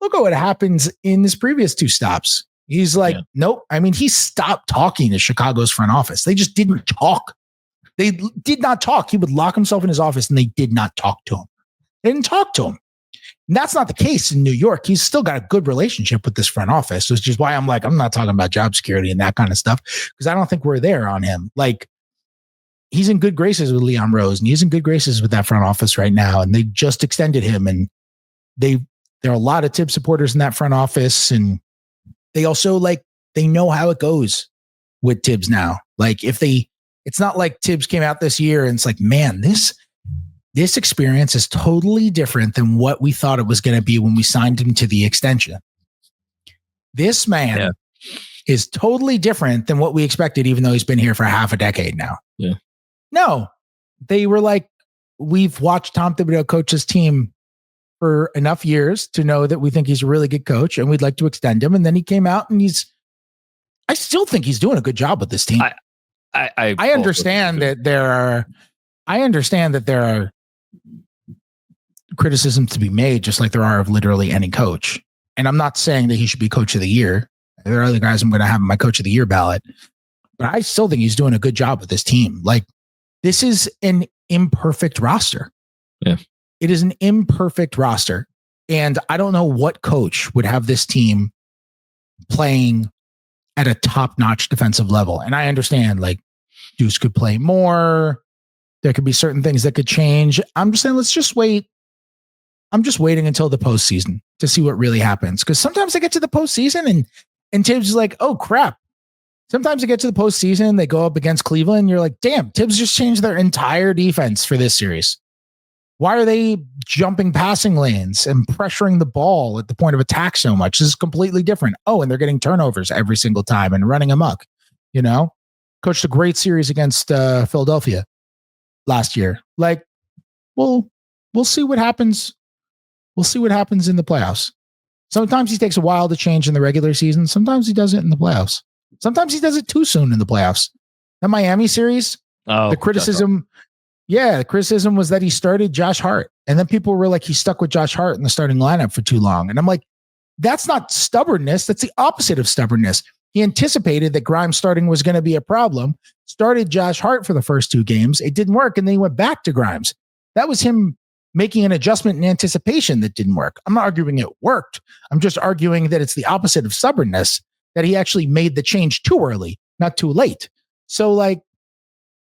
Speaker 2: look at what happens in his previous two stops. He's like, nope. I mean, he stopped talking to Chicago's front office. They just didn't talk. They did not talk. He would lock himself in his office and they did not talk to him. They didn't talk to him. And that's not the case in New York. He's still got a good relationship with this front office, which is why I'm like, I'm not talking about job security and that kind of stuff, because I don't think we're there on him. Like, he's in good graces with Leon Rose and he's in good graces with that front office right now. And they just extended him, and there are a lot of Thibs supporters in that front office. And they also they know how it goes with Thibs now. Like, it's not like Thibs came out this year and it's like, man, this experience is totally different than what we thought it was going to be when we signed him to the extension. This man is totally different than what we expected, even though he's been here for half a decade now.
Speaker 1: Yeah.
Speaker 2: No, they were like, we've watched Tom Thibodeau coach his team for enough years to know that we think he's a really good coach and we'd like to extend him. And then he came out and I still think he's doing a good job with this team. I understand that there are criticisms to be made, just like there are of literally any coach. And I'm not saying that he should be coach of the year. There are other guys I'm going to have on my coach of the year ballot, but I still think he's doing a good job with this team. Like, this is an imperfect roster.
Speaker 1: Yeah.
Speaker 2: It is an imperfect roster. And I don't know what coach would have this team playing at a top-notch defensive level. And I understand, like, Deuce could play more. There could be certain things that could change. I'm just saying, let's just wait. I'm just waiting until the postseason to see what really happens. Because sometimes they get to the postseason and Thibs is like, oh, crap. Sometimes they get to the postseason, they go up against Cleveland. You're like, damn, Thibs just changed their entire defense for this series. Why are they jumping passing lanes and pressuring the ball at the point of attack so much? This is completely different. Oh, and they're getting turnovers every single time and running amok. You know, coached a great series against Philadelphia last year. Like, we'll see what happens. We'll see what happens in the playoffs. Sometimes he takes a while to change in the regular season. Sometimes he does it in the playoffs. Sometimes he does it too soon in the playoffs. The Miami series, the criticism was that he started Josh Hart. And then people were like, he stuck with Josh Hart in the starting lineup for too long. And I'm like, that's not stubbornness. That's the opposite of stubbornness. He anticipated that Grimes starting was going to be a problem, started Josh Hart for the first two games. It didn't work. And then he went back to Grimes. That was him making an adjustment in anticipation that didn't work. I'm not arguing it worked. I'm just arguing that it's the opposite of stubbornness, that he actually made the change too early, not too late. So, like,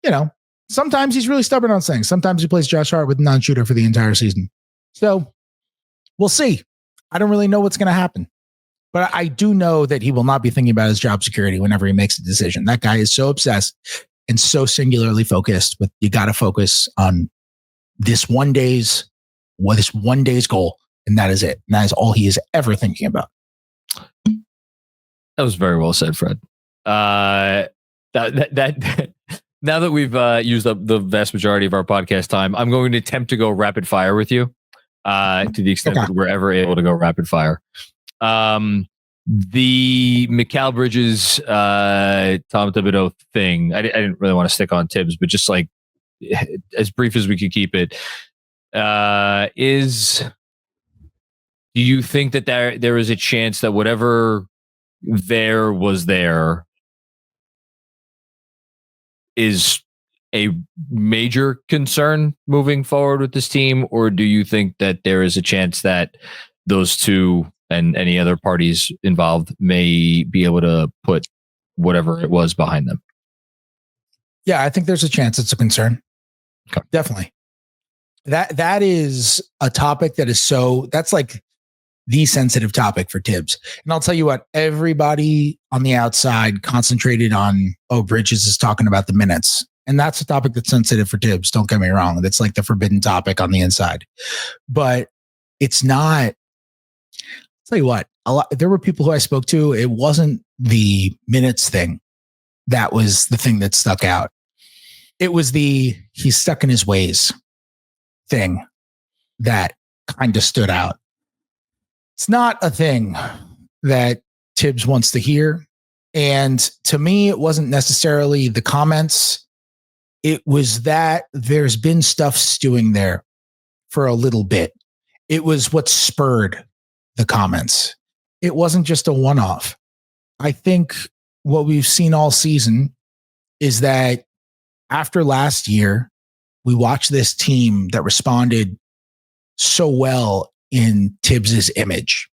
Speaker 2: you know, sometimes he's really stubborn on things. Sometimes he plays Josh Hart with non-shooter for the entire season. So we'll see. I don't really know what's going to happen, but I do know that he will not be thinking about his job security whenever he makes a decision. That guy is so obsessed and so singularly focused with, you got to focus on this one day's goal. And that is it. And that is all he is ever thinking about.
Speaker 1: That was very well said, Fred. That now that we've used up the vast majority of our podcast time, I'm going to attempt to go rapid fire with you. to the extent that we're ever able to go rapid fire. The Mikal Bridges, Tom Thibodeau thing, I didn't really want to stick on Thibs, but just like as brief as we could keep it, do you think that there is a chance that whatever there was there is a major concern moving forward with this team? Or do you think that there is a chance that those two and any other parties involved may be able to put whatever it was behind them?
Speaker 2: Yeah, I think there's a chance it's a concern.
Speaker 1: Okay.
Speaker 2: Definitely. That is a topic that's like the sensitive topic for Thibs. And I'll tell you what, everybody on the outside concentrated on, Bridges is talking about the minutes. And that's a topic that's sensitive for Thibs. Don't get me wrong. That's like the forbidden topic on the inside. But it's not. I'll tell you what, there were people who I spoke to. It wasn't the minutes thing that was the thing that stuck out. It was he's stuck in his ways thing that kind of stood out. It's not a thing that Thibs wants to hear. And to me, it wasn't necessarily the comments. It was that there's been stuff stewing there for a little bit. It was what spurred the comments. It wasn't just a one-off. I think what we've seen all season is that after last year, we watched this team that responded so well in Thibs's image.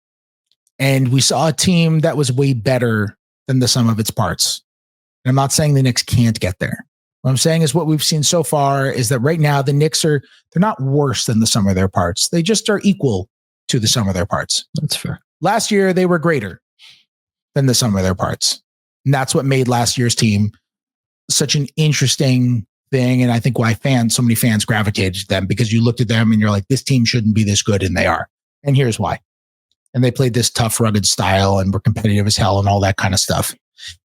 Speaker 2: And we saw a team that was way better than the sum of its parts. And I'm not saying the Knicks can't get there. What I'm saying is what we've seen so far is that right now the Knicks they're not worse than the sum of their parts. They just are equal to the sum of their parts.
Speaker 1: That's fair.
Speaker 2: Last year, they were greater than the sum of their parts. And that's what made last year's team such an interesting thing. And I think why so many fans gravitated to them, because you looked at them and you're like, this team shouldn't be this good. And they are. And here's why. And they played this tough, rugged style and were competitive as hell and all that kind of stuff.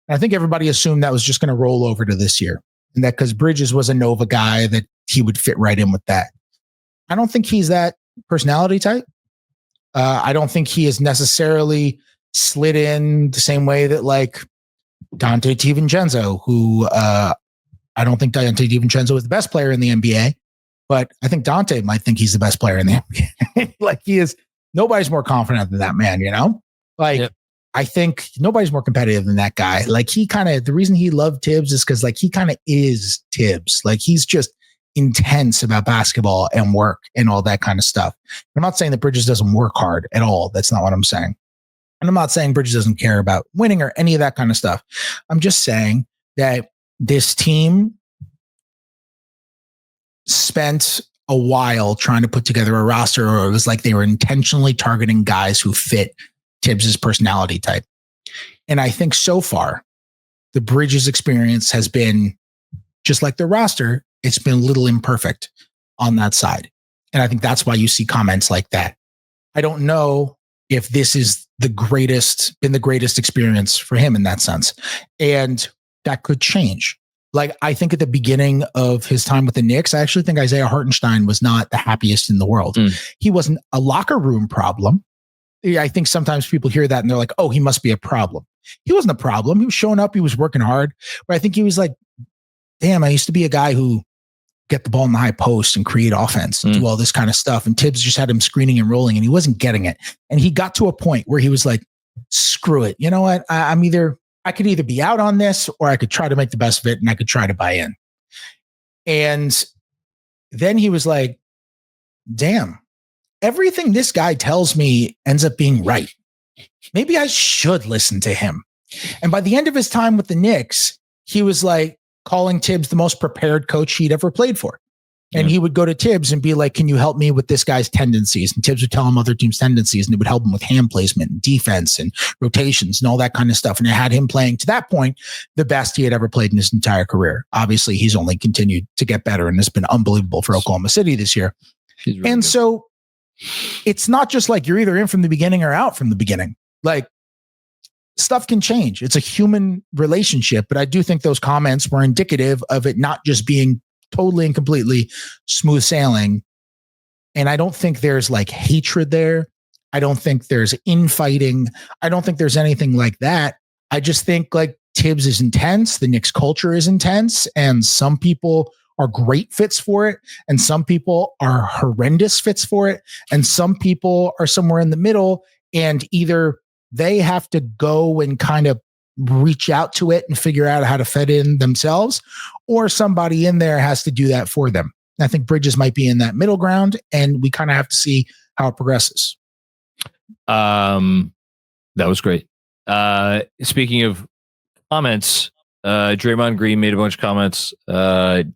Speaker 2: And I think everybody assumed that was just going to roll over to this year. And that because Bridges was a Nova guy, that he would fit right in with that. I don't think he's that personality type. I don't think he is necessarily slid in the same way that like Dante DiVincenzo, who I don't think Dante DiVincenzo is the best player in the NBA, but I think Dante might think he's the best player in the NBA. Like he is, nobody's more confident than that man, you know? Like, yep. I think nobody's more competitive than that guy. Like the reason he loved Thibs is because like he kind of is Thibs. Like he's just intense about basketball and work and all that kind of stuff. I'm not saying that Bridges doesn't work hard at all. That's not what I'm saying. And I'm not saying Bridges doesn't care about winning or any of that kind of stuff. I'm just saying that this team spent a while trying to put together a roster, or it was like they were intentionally targeting guys who fit Thibs's personality type. And I think so far, the Bridges experience has been just like the roster. It's been a little imperfect on that side. And I think that's why you see comments like that. I don't know if this is been the greatest experience for him in that sense. And that could change. Like, I think at the beginning of his time with the Knicks, I actually think Isaiah Hartenstein was not the happiest in the world. He wasn't a locker room problem. I think sometimes people hear that and they're like, oh, he must be a problem. He wasn't a problem. He was showing up. He was working hard. But I think he was like, damn, I used to be a guy who get the ball in the high post and create offense and do all this kind of stuff. And Thibs just had him screening and rolling and he wasn't getting it. And he got to a point where he was like, screw it. You know what? I could either be out on this or I could try to make the best of it and I could try to buy in. And then he was like, damn, everything this guy tells me ends up being right. Maybe I should listen to him. And by the end of his time with the Knicks, he was like calling Thibs the most prepared coach he'd ever played for. And he would go to Thibs and be like, can you help me with this guy's tendencies? And Thibs would tell him other teams' tendencies and it would help him with hand placement and defense and rotations and all that kind of stuff. And it had him playing, to that point, the best he had ever played in his entire career. Obviously, he's only continued to get better and it's been unbelievable for Oklahoma City this year. Really and good. So it's not just like you're either in from the beginning or out from the beginning. Like, stuff can change. It's a human relationship, but I do think those comments were indicative of it not just being totally and completely smooth sailing And I don't think there's like hatred there. I don't think there's infighting. I don't think there's anything like that. I just think like Thibs is intense. The Knicks culture is intense. And some people are great fits for it. And some people are horrendous fits for it. And some people are somewhere in the middle. And either they have to go and kind of reach out to it and figure out how to fit in themselves, or somebody in there has to do that for them. I think Bridges might be in that middle ground, and we kind of have to see how it progresses.
Speaker 1: That was great. Speaking of comments, Draymond Green made a bunch of comments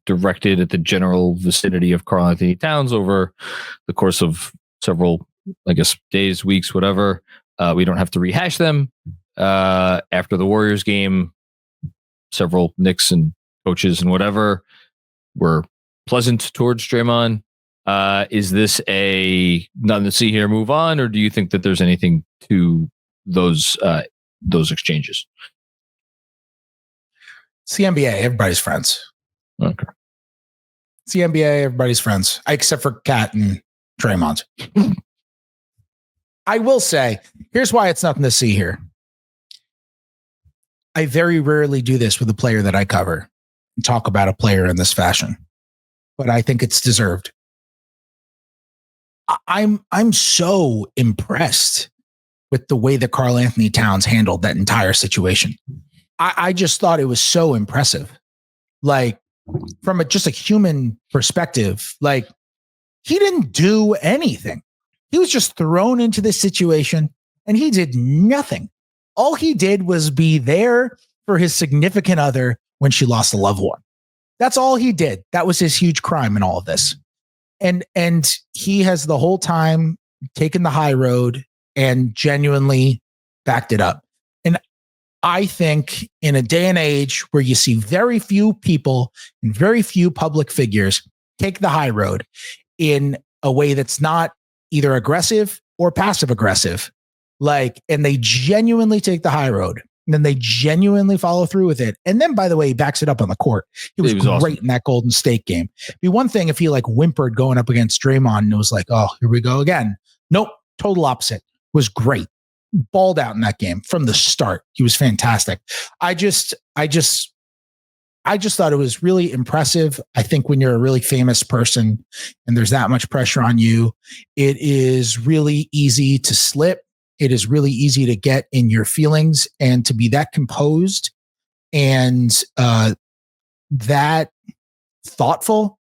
Speaker 1: directed at the general vicinity of Karl-Anthony Towns over the course of several, I guess, days, weeks, whatever. We don't have to rehash them. After the Warriors game, several Knicks and coaches and whatever were pleasant towards Draymond. Is this a nothing to see here, move on, or do you think that there's anything to those exchanges?
Speaker 2: It's the NBA. Everybody's friends.
Speaker 1: Okay.
Speaker 2: It's the NBA. Everybody's friends, except for Kat and Draymond. I will say, here's why it's nothing to see here. I very rarely do this with a player that I cover and talk about a player in this fashion, but I think it's deserved. I'm so impressed with the way that Karl-Anthony Towns handled that entire situation. I just thought it was so impressive. Like, from just a human perspective, like, he didn't do anything. He was just thrown into this situation and he did nothing. All he did was be there for his significant other when she lost a loved one. That's all he did. That was his huge crime in all of this. And he has the whole time taken the high road and genuinely backed it up. And I think in a day and age where you see very few people and very few public figures take the high road in a way that's not either aggressive or passive aggressive, like, and they genuinely take the high road, and then they genuinely follow through with it. And then, by the way, he backs it up on the court. He was great awesome in that Golden State game. It'd be one thing if he like whimpered going up against Draymond and it was like, oh, here we go again. Nope. Total opposite. Was great. Balled out in that game from the start. He was fantastic. I just thought it was really impressive. I think when you're a really famous person and there's that much pressure on you, it is really easy to slip. It is really easy to get in your feelings, and to be that composed and that thoughtful,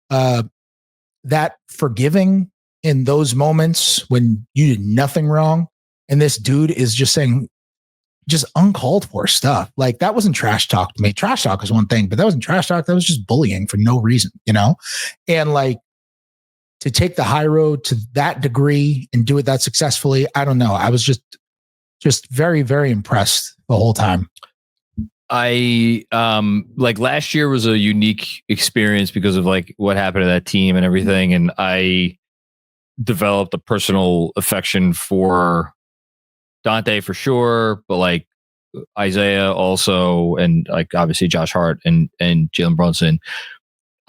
Speaker 2: that forgiving in those moments when you did nothing wrong. And this dude is just saying just uncalled for stuff. Like, that wasn't trash talk to me. Trash talk is one thing, but that wasn't trash talk. That was just bullying for no reason, you know? And like, to take the high road to that degree and do it that successfully, I don't know. I was just very, very impressed the whole time.
Speaker 1: I like, last year was a unique experience because of like what happened to that team and everything. And I developed a personal affection for Dante for sure, but like Isaiah also, and like obviously Josh Hart and Jalen Brunson.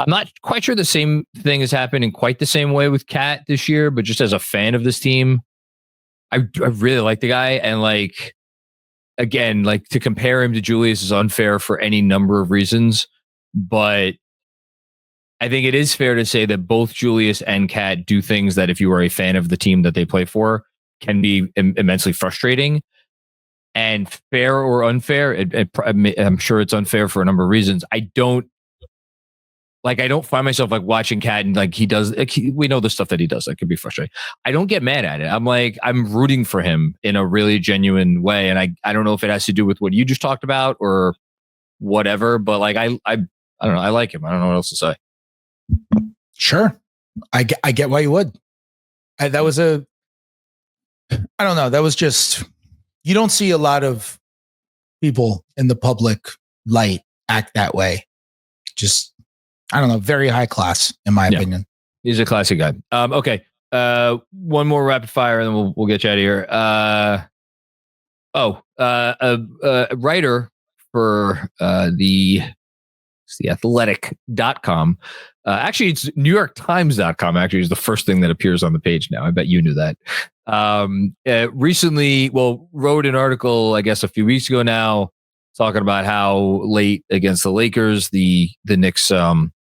Speaker 1: I'm not quite sure the same thing has happened in quite the same way with Kat this year, but just as a fan of this team, I really like the guy. And like, again, like, to compare him to Julius is unfair for any number of reasons, but I think it is fair to say that both Julius and Kat do things that, if you are a fan of the team that they play for, can be immensely frustrating. And fair or unfair, I'm sure it's unfair for a number of reasons. I don't find myself like watching Kat and like he does, like we know the stuff that he does that could be frustrating. I don't get mad at it. I'm rooting for him in a really genuine way. And I don't know if it has to do with what you just talked about or whatever, but like, I don't know. I like him. I don't know what else to say.
Speaker 2: Sure. I get why you would. I don't know. That was just, you don't see a lot of people in the public light act that way. Just, I don't know, very high class in my opinion.
Speaker 1: He's a classy guy. Okay. One more rapid fire and then we'll get you out of here. A writer for the It's theathletic.com. Actually, it's NewYorkTimes.com. Actually, is the first thing that appears on the page now. I bet you knew that. Recently, wrote an article, I guess, a few weeks ago now, talking about how late against the Lakers, the Knicks kind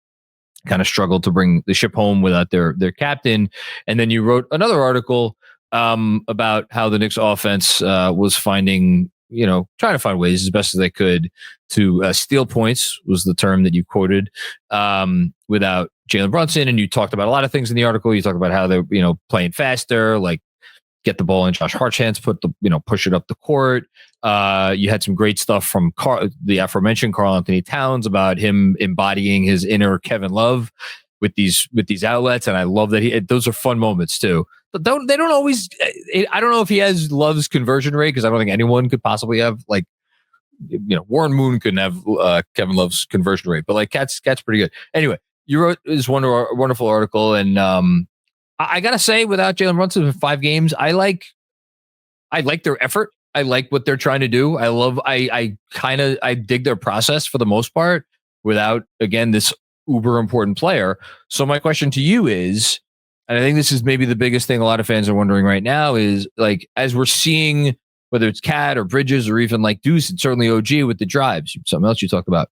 Speaker 1: of struggled to bring the ship home without their captain. And then you wrote another article about how the Knicks offense was trying to find ways as best as they could to steal points, was the term that you quoted, without Jalen Brunson. And you talked about a lot of things in the article. You talked about how they're, playing faster, like get the ball in Josh Hart's hands, push it up the court. You had some great stuff from the aforementioned Karl-Anthony Towns about him embodying his inner Kevin Love with these outlets. And I love that those are fun moments too. But they don't always, I don't know if he has Love's conversion rate, because I don't think anyone could possibly have, like, Warren Moon couldn't have Kevin Love's conversion rate, but like Katz pretty good. Anyway, you wrote this wonderful article, and I gotta say, without Jalen Brunson for 5 games, I like their effort. I like what they're trying to do. I dig their process for the most part without, again, this uber important player. So my question to you is, and I think this is maybe the biggest thing a lot of fans are wondering right now, is like, as we're seeing, whether it's Cat or Bridges or even like Deuce and certainly OG with the drives, something else you talked about,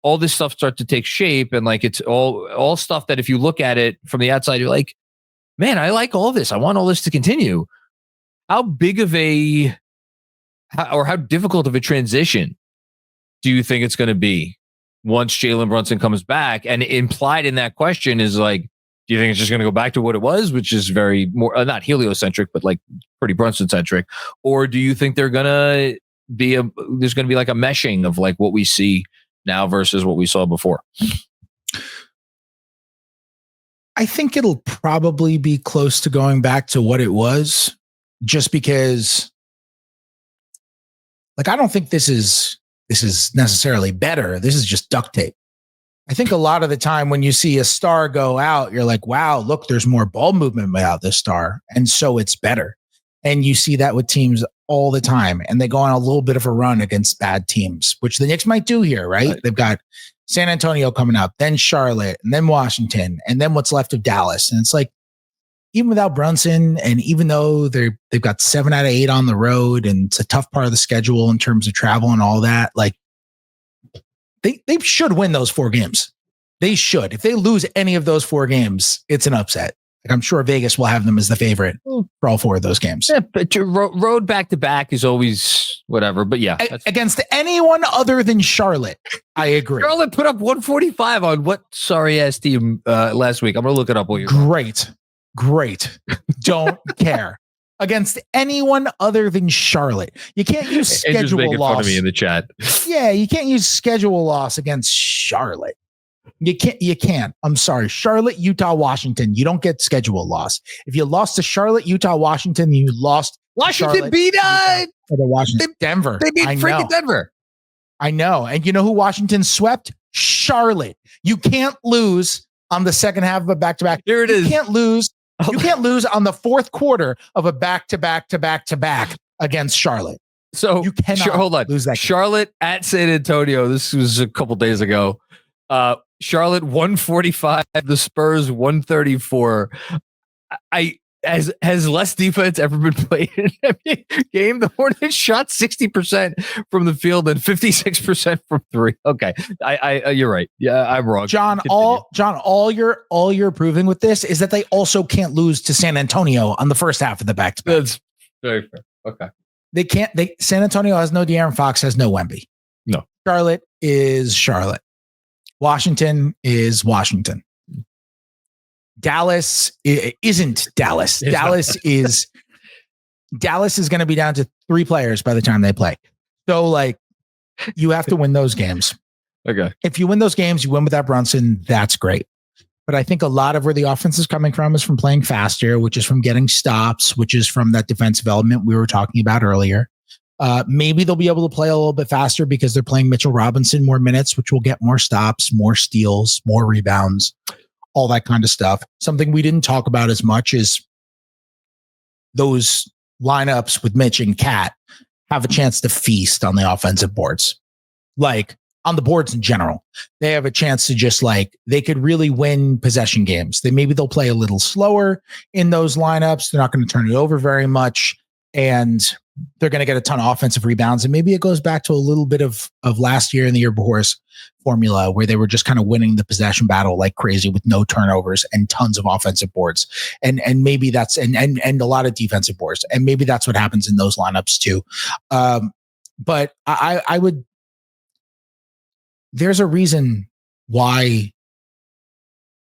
Speaker 1: all this stuff starts to take shape, and like it's all stuff that if you look at it from the outside, you're like, man, I like all this. I want all this to continue. How big of how difficult of a transition do you think it's going to be once Jalen Brunson comes back? And implied in that question is like, do you think it's just going to go back to what it was, which is very more not heliocentric, but like pretty Brunson centric? Or do you think there's going to be like a meshing of like what we see now versus what we saw before?
Speaker 2: I think it'll probably be close to going back to what it was, just because, like, I don't think this is necessarily better. This is just duct tape. I think a lot of the time when you see a star go out, you're like, wow, look, there's more ball movement without this star. And so it's better. And you see that with teams all the time. And they go on a little bit of a run against bad teams, which the Knicks might do here, right? They've got San Antonio coming up, then Charlotte, and then Washington, and then what's left of Dallas. And it's like, even without Brunson, and even though they've got 7 out of 8 on the road, and it's a tough part of the schedule in terms of travel and all that, like, they should win those 4 games. They should. If they lose any of those 4 games, it's an upset. Like, I'm sure Vegas will have them as the favorite for all 4 of those games.
Speaker 1: Yeah, but your road back to back is always whatever. But yeah,
Speaker 2: against anyone other than Charlotte, I agree.
Speaker 1: Charlotte put up 145 on what sorry ass team last week? I'm gonna look it up while you're
Speaker 2: great. Don't care. Against anyone other than Charlotte. You can't use schedule
Speaker 1: just making
Speaker 2: loss.
Speaker 1: Fun of me in the chat.
Speaker 2: Yeah, you can't use schedule loss against Charlotte. You can't. I'm sorry. Charlotte, Utah, Washington. You don't get schedule loss. If you lost to Charlotte, Utah, Washington, you lost.
Speaker 1: Washington beat
Speaker 2: Denver.
Speaker 1: They beat freaking Denver.
Speaker 2: I know. And you know who Washington swept? Charlotte. You can't lose on the second half of a back-to-back.
Speaker 1: Here it is.
Speaker 2: You can't lose. You can't lose on the fourth quarter of a back-to-back against Charlotte.
Speaker 1: So
Speaker 2: you cannot
Speaker 1: hold on.
Speaker 2: Lose that
Speaker 1: Charlotte at San Antonio. This was a couple days ago. Charlotte 145, the Spurs 134. Has less defense ever been played in an NBA game? The Hornets shot 60% from the field and 56% from 3. Okay, I you're right. Yeah, I'm wrong.
Speaker 2: John, all you're proving with this is that they also can't lose to San Antonio on the first half of the back-to-back.
Speaker 1: That's very fair. Okay,
Speaker 2: they can't. San Antonio has no De'Aaron Fox, has no Wemby.
Speaker 1: No.
Speaker 2: Charlotte is Charlotte. Washington is Washington. Dallas isn't Dallas. Dallas is going to be down to 3 players by the time they play. So, like, you have to win those games.
Speaker 1: Okay.
Speaker 2: If you win those games, you win without Brunson. That's great. But I think a lot of where the offense is coming from is from playing faster, which is from getting stops, which is from that defensive element we were talking about earlier. Maybe they'll be able to play a little bit faster because they're playing Mitchell Robinson more minutes, which will get more stops, more steals, more rebounds, all that kind of stuff. Something we didn't talk about as much is those lineups with Mitch and Cat have a chance to feast on the offensive boards. Like, on the boards in general. They have a chance to just like, they could really win possession games. Maybe they'll play a little slower in those lineups. They're not going to turn it over very much. And they're going to get a ton of offensive rebounds. And maybe it goes back to a little bit of last year and the year before's formula, where they were just kind of winning the possession battle like crazy with no turnovers and tons of offensive boards. And maybe that's, and a lot of defensive boards. And maybe that's what happens in those lineups too. But I would, there's a reason why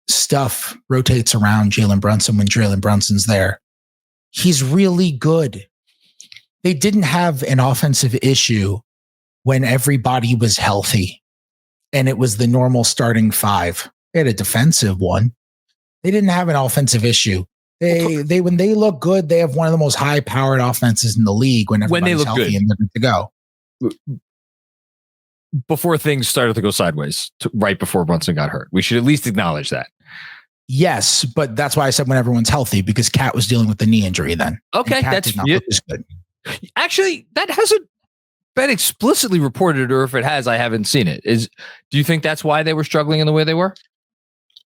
Speaker 2: stuff rotates around Jalen Brunson when Jalen Brunson's there. He's really good. They didn't have an offensive issue when everybody was healthy and it was the normal starting five. They had a defensive one. They didn't have an offensive issue. They when they look good, they have one of the most high powered offenses in the league when everybody's
Speaker 1: look
Speaker 2: healthy
Speaker 1: good.
Speaker 2: and ready to go.
Speaker 1: Before things started to go sideways, right before Brunson got hurt. We should at least acknowledge that.
Speaker 2: Yes, but that's why I said when everyone's healthy, because Kat was dealing with the knee injury then.
Speaker 1: Okay, that's
Speaker 2: good.
Speaker 1: Actually, that hasn't been explicitly reported, or if it has, I haven't seen it. Do you think that's why they were struggling in the way they were?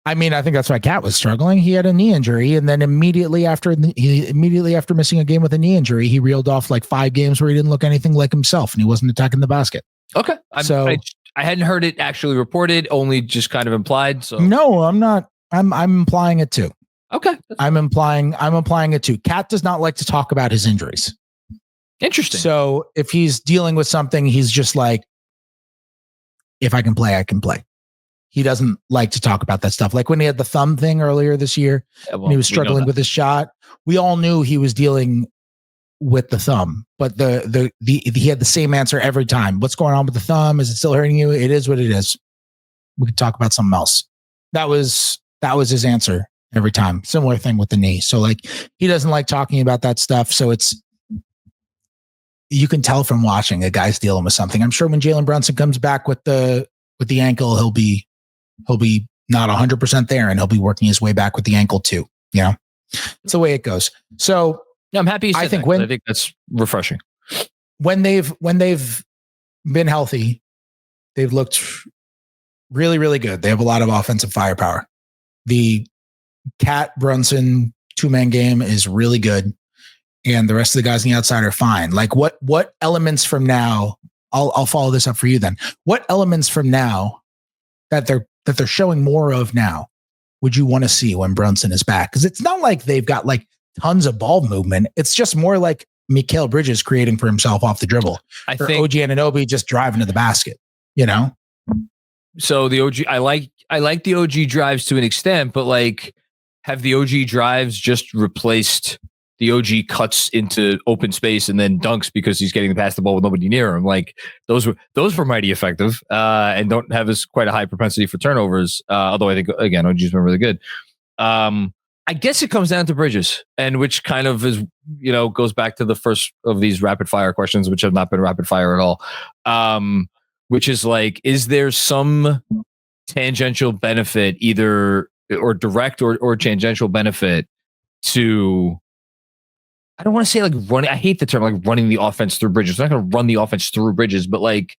Speaker 2: I mean, I think that's why Kat was struggling. He had a knee injury, and then immediately after missing a game with a knee injury, he reeled off like 5 games where he didn't look anything like himself, and he wasn't attacking the basket.
Speaker 1: Okay, I hadn't heard it actually reported, only just kind of implied. So
Speaker 2: no, I'm not. I'm implying it too.
Speaker 1: Okay,
Speaker 2: I'm implying it too. Kat does not like to talk about his injuries.
Speaker 1: Interesting.
Speaker 2: So if he's dealing with something, he's just like, if I can play, I can play. He doesn't like to talk about that stuff. Like when he had the thumb thing earlier this year, when he was struggling with his shot, we all knew he was dealing with the thumb, but he had the same answer every time. What's going on with the thumb? Is it still hurting you? It is what it is. We could talk about something else. That was his answer every time. Similar thing with the knee. So like, he doesn't like talking about that stuff. So you can tell from watching a guy's dealing with something. I'm sure when Jalen Brunson comes back with the ankle, he'll be not 100% there, and he'll be working his way back with the ankle too. You know, it's the way it goes. So
Speaker 1: yeah, I'm happy. I think that's refreshing.
Speaker 2: When they've been healthy, they've looked really, really good. They have a lot of offensive firepower. The Kat Brunson 2-man game is really good. And the rest of the guys on the outside are fine. Like what elements from now, I'll follow this up for you then. What elements from now that they're showing more of now would you want to see when Brunson is back? Because it's not like they've got like tons of ball movement. It's just more like Mikal Bridges creating for himself off the dribble. I think OG Anunoby just driving to the basket, you know?
Speaker 1: So the OG, I like the OG drives to an extent, but like, have the OG drives just replaced the OG cuts into open space and then dunks because he's getting past the ball with nobody near him? Like those were mighty effective, and don't have quite a high propensity for turnovers. Although I think again, OG's been really good. I guess it comes down to Bridges, and which kind of is, goes back to the first of these rapid fire questions, which have not been rapid fire at all. Which is like, is there some tangential benefit, either or direct or tangential benefit to, I don't want to say like running, I hate the term like running the offense through Bridges. We're not going to run the offense through Bridges, but like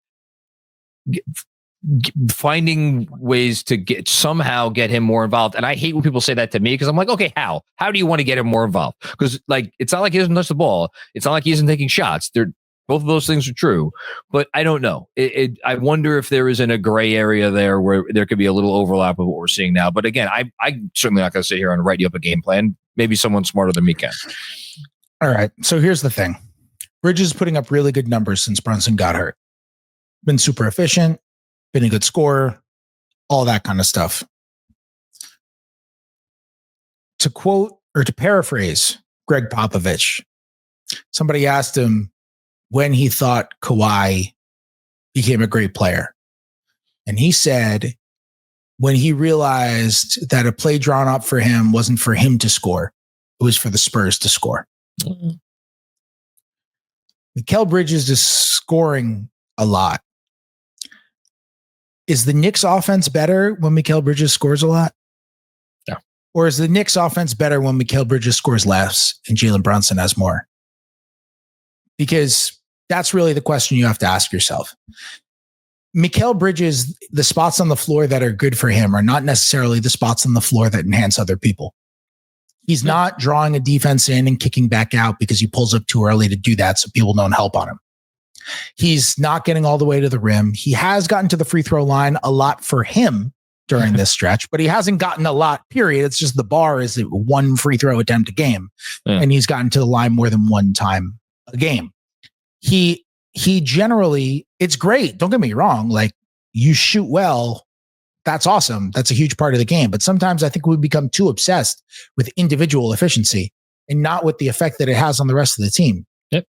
Speaker 1: finding ways to somehow get him more involved. And I hate when people say that to me, because I'm like, okay, how do you want to get him more involved? Because like, it's not like he doesn't touch the ball. It's not like he isn't taking shots. Both of those things are true, but I don't know. I wonder if there isn't a gray area there where there could be a little overlap with what we're seeing now. But again, I'm certainly not going to sit here and write you up a game plan. Maybe someone smarter than me can.
Speaker 2: All right. So here's the thing. Bridges is putting up really good numbers since Brunson got hurt. Been super efficient, been a good scorer, all that kind of stuff. To quote or to paraphrase Greg Popovich, somebody asked him when he thought Kawhi became a great player. And he said, when he realized that a play drawn up for him wasn't for him to score, it was for the Spurs to score. Mm-hmm. Mikal Bridges is scoring a lot. Is the Knicks offense better when Mikal Bridges scores a lot?
Speaker 1: No.
Speaker 2: Or is the Knicks offense better when Mikal Bridges scores less and Jalen Brunson has more? Because that's really the question you have to ask yourself. Mikal Bridges, the spots on the floor that are good for him are not necessarily the spots on the floor that enhance other people. He's not drawing a defense in and kicking back out because he pulls up too early to do that so people don't help on him. He's not getting all the way to the rim. He has gotten to the free throw line a lot for him during this stretch, but he hasn't gotten a lot, period. It's just the bar is one free throw attempt a game. And he's gotten to the line more than one time a game. He generally, it's great. Don't get me wrong. Like, you shoot well. That's awesome. That's a huge part of the game. But sometimes I think we become too obsessed with individual efficiency and not with the effect that it has on the rest of the team.
Speaker 1: Yep.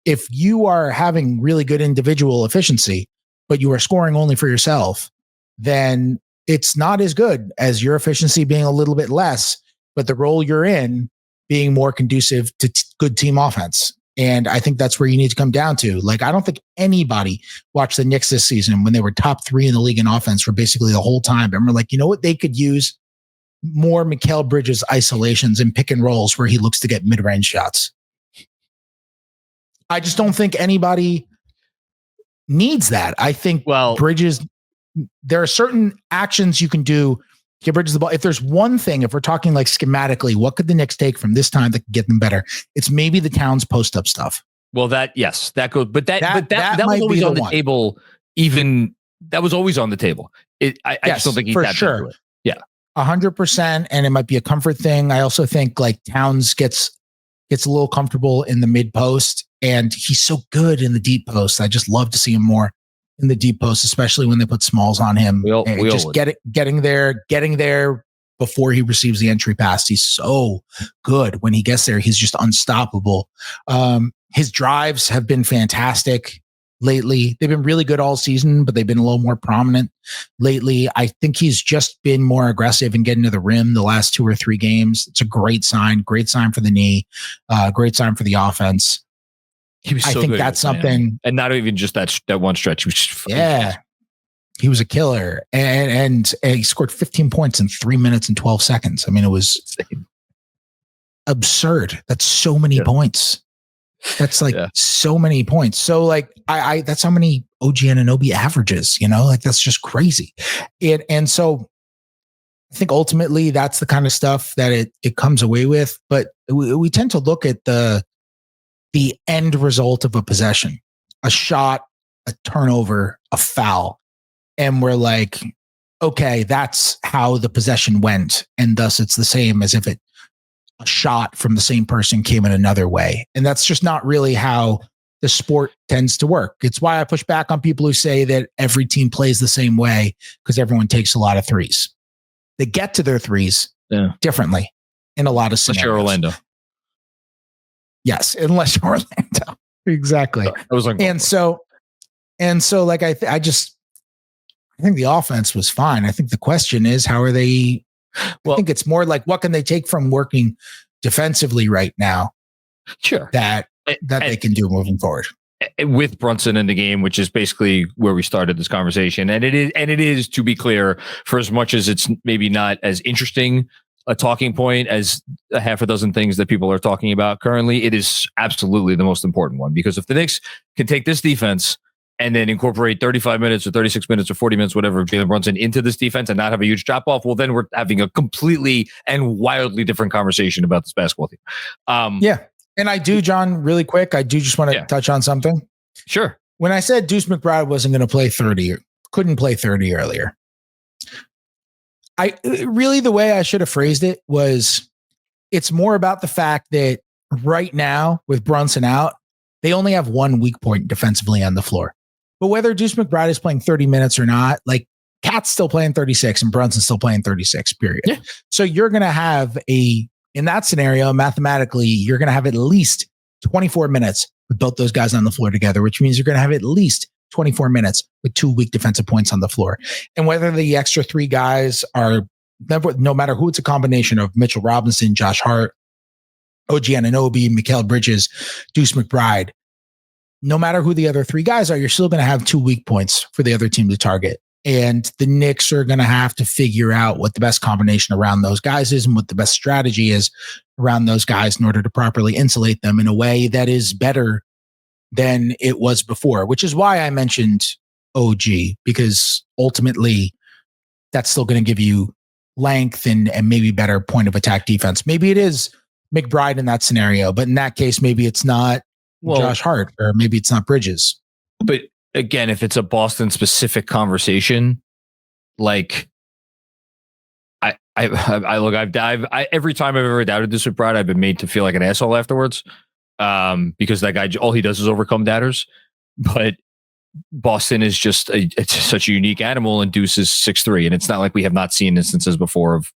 Speaker 2: If you are having really good individual efficiency, but you are scoring only for yourself, then it's not as good as your efficiency being a little bit less, but the role you're in being more conducive to good team offense. And I think that's where you need to come down to. Like, I don't think anybody watched the Knicks this season when they were top 3 in the league in offense for basically the whole time. And we're like, you know what? They could use more Mikal Bridges isolations and pick and rolls where he looks to get mid-range shots. I just don't think anybody needs that. I think Bridges, there are certain actions you can do. Give Bridges the ball. If there's one thing, if we're talking like schematically, what could the Knicks take from this time that could get them better? It's maybe the Towns post up stuff.
Speaker 1: Well, that goes, but that was always on the table. Even that was always on the table. I just don't think he's that sure. It. Yeah,
Speaker 2: 100%. And it might be a comfort thing. I also think like Towns gets a little comfortable in the mid post, and he's so good in the deep post. I just love to see him more in the deep post, especially when they put smalls on him. Getting there before he receives the entry pass. He's so good when he gets there. He's just unstoppable. His drives have been fantastic lately. They've been really good all season, but they've been a little more prominent lately. I think he's just been more aggressive and getting to the rim the last 2 or 3 games. It's a great sign for the knee, great sign for the offense.
Speaker 1: He was so
Speaker 2: I think
Speaker 1: good
Speaker 2: that's something,
Speaker 1: and not even just that one stretch. He was just
Speaker 2: he was a killer, and he scored 15 points in 3 minutes and 12 seconds. I mean, it was insane. Absurd. That's so many points. That's like so many points. So like I that's how many OG Anunoby averages. You know, like that's just crazy. And so I think ultimately that's the kind of stuff that it comes away with. But we tend to look at the end result of a possession, a shot, a turnover, a foul. And we're like, okay, that's how the possession went. And thus it's the same as if a shot from the same person came in another way. And that's just not really how the sport tends to work. It's why I push back on people who say that every team plays the same way because everyone takes a lot of threes. They get to their threes differently in a lot of scenarios.
Speaker 1: Unless you're Orlando.
Speaker 2: Yes, unless you're Orlando. Exactly. And so like I think the offense was fine. I think the question is, how are they? I think it's more like, what can they take from working defensively right now?
Speaker 1: Sure.
Speaker 2: That they can do moving forward.
Speaker 1: With Brunson in the game, which is basically where we started this conversation. And it is, to be clear, for as much as it's maybe not as interesting a talking point as a half a dozen things that people are talking about currently, it is absolutely the most important one. Because if the Knicks can take this defense and then incorporate 35 minutes or 36 minutes or 40 minutes, whatever, of Jalen Brunson into this defense and not have a huge drop off, well, then we're having a completely and wildly different conversation about this basketball team.
Speaker 2: And I do, John, really quick, I do just want to touch on something.
Speaker 1: Sure.
Speaker 2: When I said Deuce McBride wasn't going to play 30, couldn't play 30 earlier, the way I should have phrased it was, it's more about the fact that right now with Brunson out, they only have one weak point defensively on the floor. But whether Deuce McBride is playing 30 minutes or not, like Katz still playing 36 and Brunson's still playing 36, period. Yeah. So you're going to have in that scenario, mathematically, you're going to have at least 24 minutes with both those guys on the floor together, which means you're going to have at least 24 minutes with 2 weak defensive points on the floor. And whether the extra 3 guys are, no matter who it's a combination of, Mitchell Robinson, Josh Hart, OG Anunoby, Mikal Bridges, Deuce McBride, no matter who the other 3 guys are, you're still going to have 2 weak points for the other team to target. And the Knicks are going to have to figure out what the best combination around those guys is and what the best strategy is around those guys in order to properly insulate them in a way that is better than it was before, which is why I mentioned OG, because ultimately that's still going to give you length and maybe better point of attack defense. Maybe it is McBride in that scenario, but in that case, maybe it's not Josh Hart, or maybe it's not Bridges.
Speaker 1: But again, if it's a Boston specific conversation, like every time I've ever doubted this with Brad, I've been made to feel like an asshole afterwards. Because that guy, all he does is overcome doubters. But Boston is just it's such a unique animal, and Deuce is 6'3", and it's not like we have not seen instances before of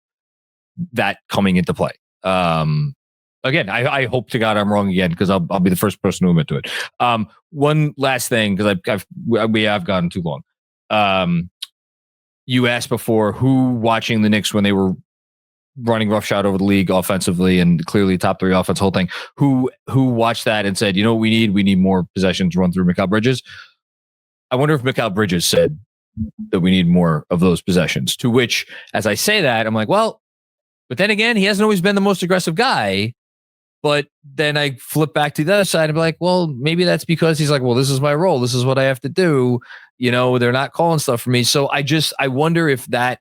Speaker 1: that coming into play. Again, I hope to God I'm wrong again, because I'll be the first person to admit to it. One last thing, because we have gone too long. You asked before who watching the Knicks when they were running roughshod over the league offensively and clearly top 3 offense, whole thing. Who watched that and said, you know what we need? We need more possessions run through Mikal Bridges. I wonder if Mikal Bridges said that we need more of those possessions. To which, as I say that, I'm like, well, but then again, he hasn't always been the most aggressive guy. But then I flip back to the other side and be like, well, maybe that's because he's like, well, this is my role. This is what I have to do. You know, they're not calling stuff for me. So I wonder if that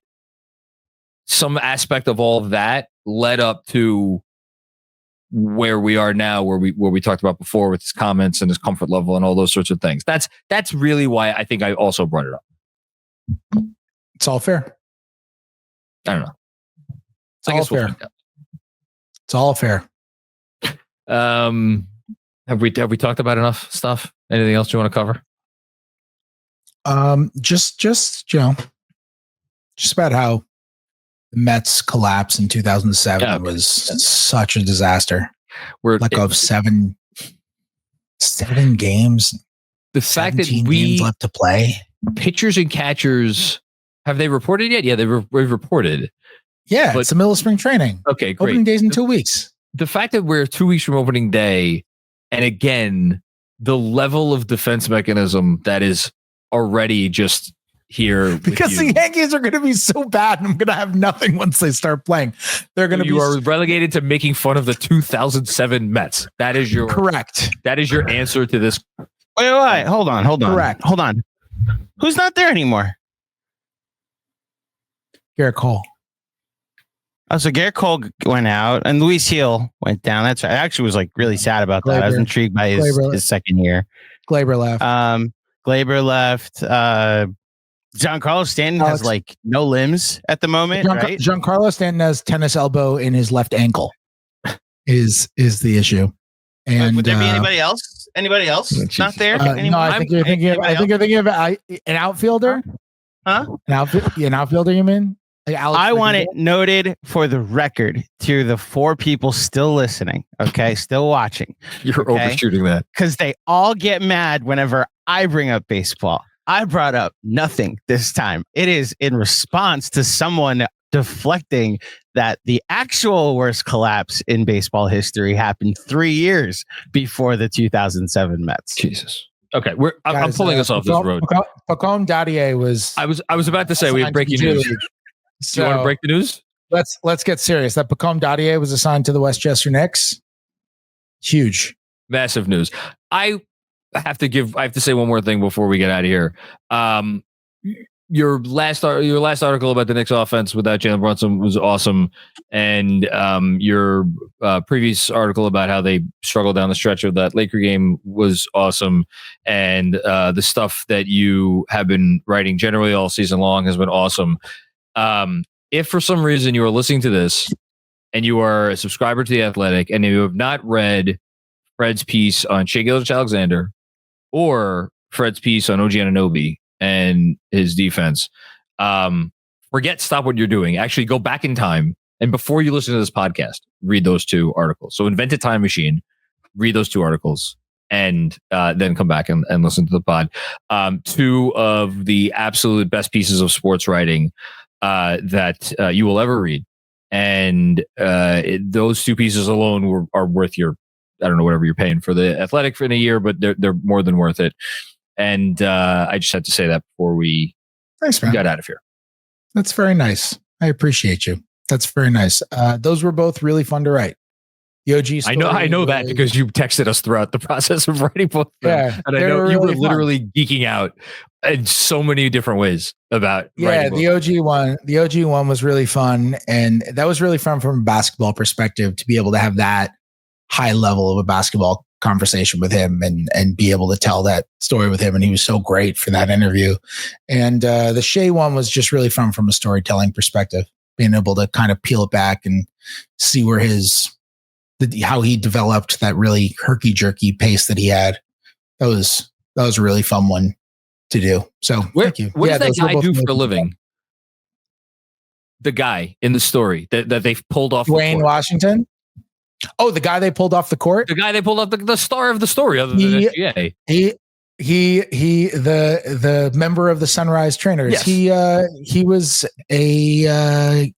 Speaker 1: some aspect of all of that led up to where we are now, where we talked about before with his comments and his comfort level and all those sorts of things. That's really why I think I also brought it up.
Speaker 2: It's all fair.
Speaker 1: I don't know.
Speaker 2: It's all fair. It's all fair.
Speaker 1: Have we talked about enough stuff? Anything else you want to cover?
Speaker 2: Just about how the Mets collapse in 2007 was such a disaster. We're like of seven games.
Speaker 1: The fact that
Speaker 2: games left to play.
Speaker 1: Pitchers and catchers, have they reported yet? Yeah, they've reported.
Speaker 2: Yeah, but it's the middle of spring training.
Speaker 1: Okay, great.
Speaker 2: Opening days in 2 weeks.
Speaker 1: The fact that we're 2 weeks from opening day, and again, the level of defense mechanism that is already just here.
Speaker 2: Because the Yankees are going to be so bad, and I'm going to have nothing once they start playing. They're going to be.
Speaker 1: You are relegated to making fun of the 2007 Mets. That is your
Speaker 2: correct.
Speaker 1: That is your answer to this.
Speaker 3: Wait. Hold on.
Speaker 2: Correct.
Speaker 3: Hold on. Who's not there anymore?
Speaker 2: Garrett Cole.
Speaker 3: Oh, so Garrett Cole went out and Luis Heel went down. That's right. I actually was like really sad about that. I was intrigued by his second year.
Speaker 2: Glaber left.
Speaker 3: Glaber left. Giancarlo Stanton has like no limbs at the moment, right?
Speaker 2: Giancarlo Stanton has tennis elbow in his left ankle. Is the issue? And
Speaker 3: would there be anybody else? Anybody else not there?
Speaker 2: No, I think you're thinking of an outfielder.
Speaker 3: Huh?
Speaker 2: An outfielder, you mean? Like
Speaker 3: I want it noted for the record to the 4 people still listening, okay, still watching.
Speaker 1: You're overshooting that.
Speaker 3: Because they all get mad whenever I bring up baseball. I brought up nothing this time. It is in response to someone deflecting that the actual worst collapse in baseball history happened 3 years before the 2007 Mets.
Speaker 1: Jesus. Okay, I'm pulling us off this road.
Speaker 2: Pacome Dadier was.
Speaker 1: I was about to say we have breaking news. So, do you want to break the news?
Speaker 2: Let's get serious. That Pacome Dadier was assigned to the Westchester Knicks. Huge,
Speaker 1: massive news. I have to say one more thing before we get out of here. Your last article about the Knicks offense without Jalen Brunson was awesome, and your previous article about how they struggled down the stretch of that Laker game was awesome, and the stuff that you have been writing generally all season long has been awesome. If for some reason you are listening to this and you are a subscriber to The Athletic and you have not read Fred's piece on Shai Gilgeous-Alexander or Fred's piece on OG Anunoby and his defense, stop what you're doing. Actually go back in time, and before you listen to this podcast, read those 2 articles. So invent a time machine, read those 2 articles, and then come back and listen to the pod. 2 of the absolute best pieces of sports writing that you will ever read. And those 2 pieces alone are worth your, I don't know, whatever you're paying for The Athletic for in a year, but they're more than worth it. And I just had to say that before we got out of here.
Speaker 2: That's very nice. I appreciate you. That's very nice. Those were both really fun to write. The OG story
Speaker 1: I know that because you texted us throughout the process of writing both.
Speaker 2: Yeah,
Speaker 1: and I know you were literally geeking out in so many different ways about.
Speaker 2: Yeah, the OG one was really fun, and that was really fun from a basketball perspective to be able to have that high level of a basketball conversation with him and be able to tell that story with him. And he was so great for that interview. And the Shea one was just really fun from a storytelling perspective, being able to kind of peel it back and see where how he developed that really herky jerky pace that he had. That was a really fun one to do. So thank you.
Speaker 1: What does that guy do for a living? The guy in the story that they've pulled off.
Speaker 2: Dwayne Washington. Oh, the guy they pulled off the court.
Speaker 1: The guy they pulled off the star of the story, other than SGA.
Speaker 2: The member of the Sunrise Trainers.
Speaker 1: Yes.
Speaker 2: He was a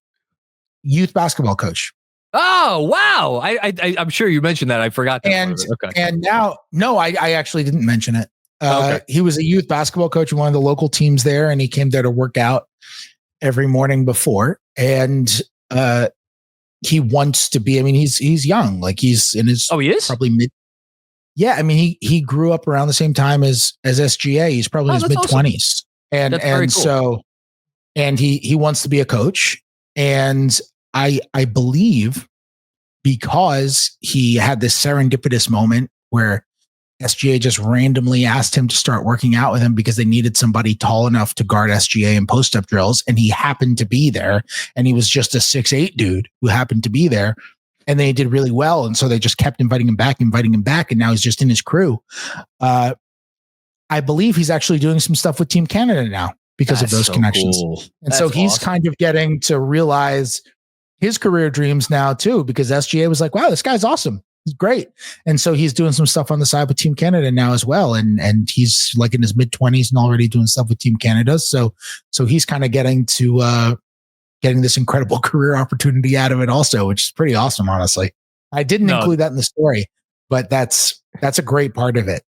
Speaker 2: youth basketball coach.
Speaker 1: Oh wow! I'm sure you mentioned that. I forgot that.
Speaker 2: And now, no, I actually didn't mention it.
Speaker 1: Okay.
Speaker 2: He was a youth basketball coach in one of the local teams there, and he came there to work out every morning before. And he wants to be. I mean, he's young, like he's in his.
Speaker 1: Oh, he is
Speaker 2: probably mid. Yeah, I mean, he grew up around the same time as SGA. He's probably in his mid 20s, awesome. and cool. So, and he wants to be a coach, and I believe because he had this serendipitous moment where SGA just randomly asked him to start working out with him because they needed somebody tall enough to guard SGA in post-up drills. And he happened to be there. And he was just a 6'8" dude who happened to be there. And they did really well. And so they just kept inviting him back. And now he's just in his crew. I believe he's actually doing some stuff with Team Canada now because of those connections. Cool. And so he's awesome. Kind of getting to realize his career dreams now too, because SGA was like, wow, this guy's awesome. He's great. And so he's doing some stuff on the side with Team Canada now as well. And he's like in his mid 20s and already doing stuff with Team Canada. So he's kind of getting this incredible career opportunity out of it also, which is pretty awesome, honestly. I didn't include that in the story, but that's a great part of it.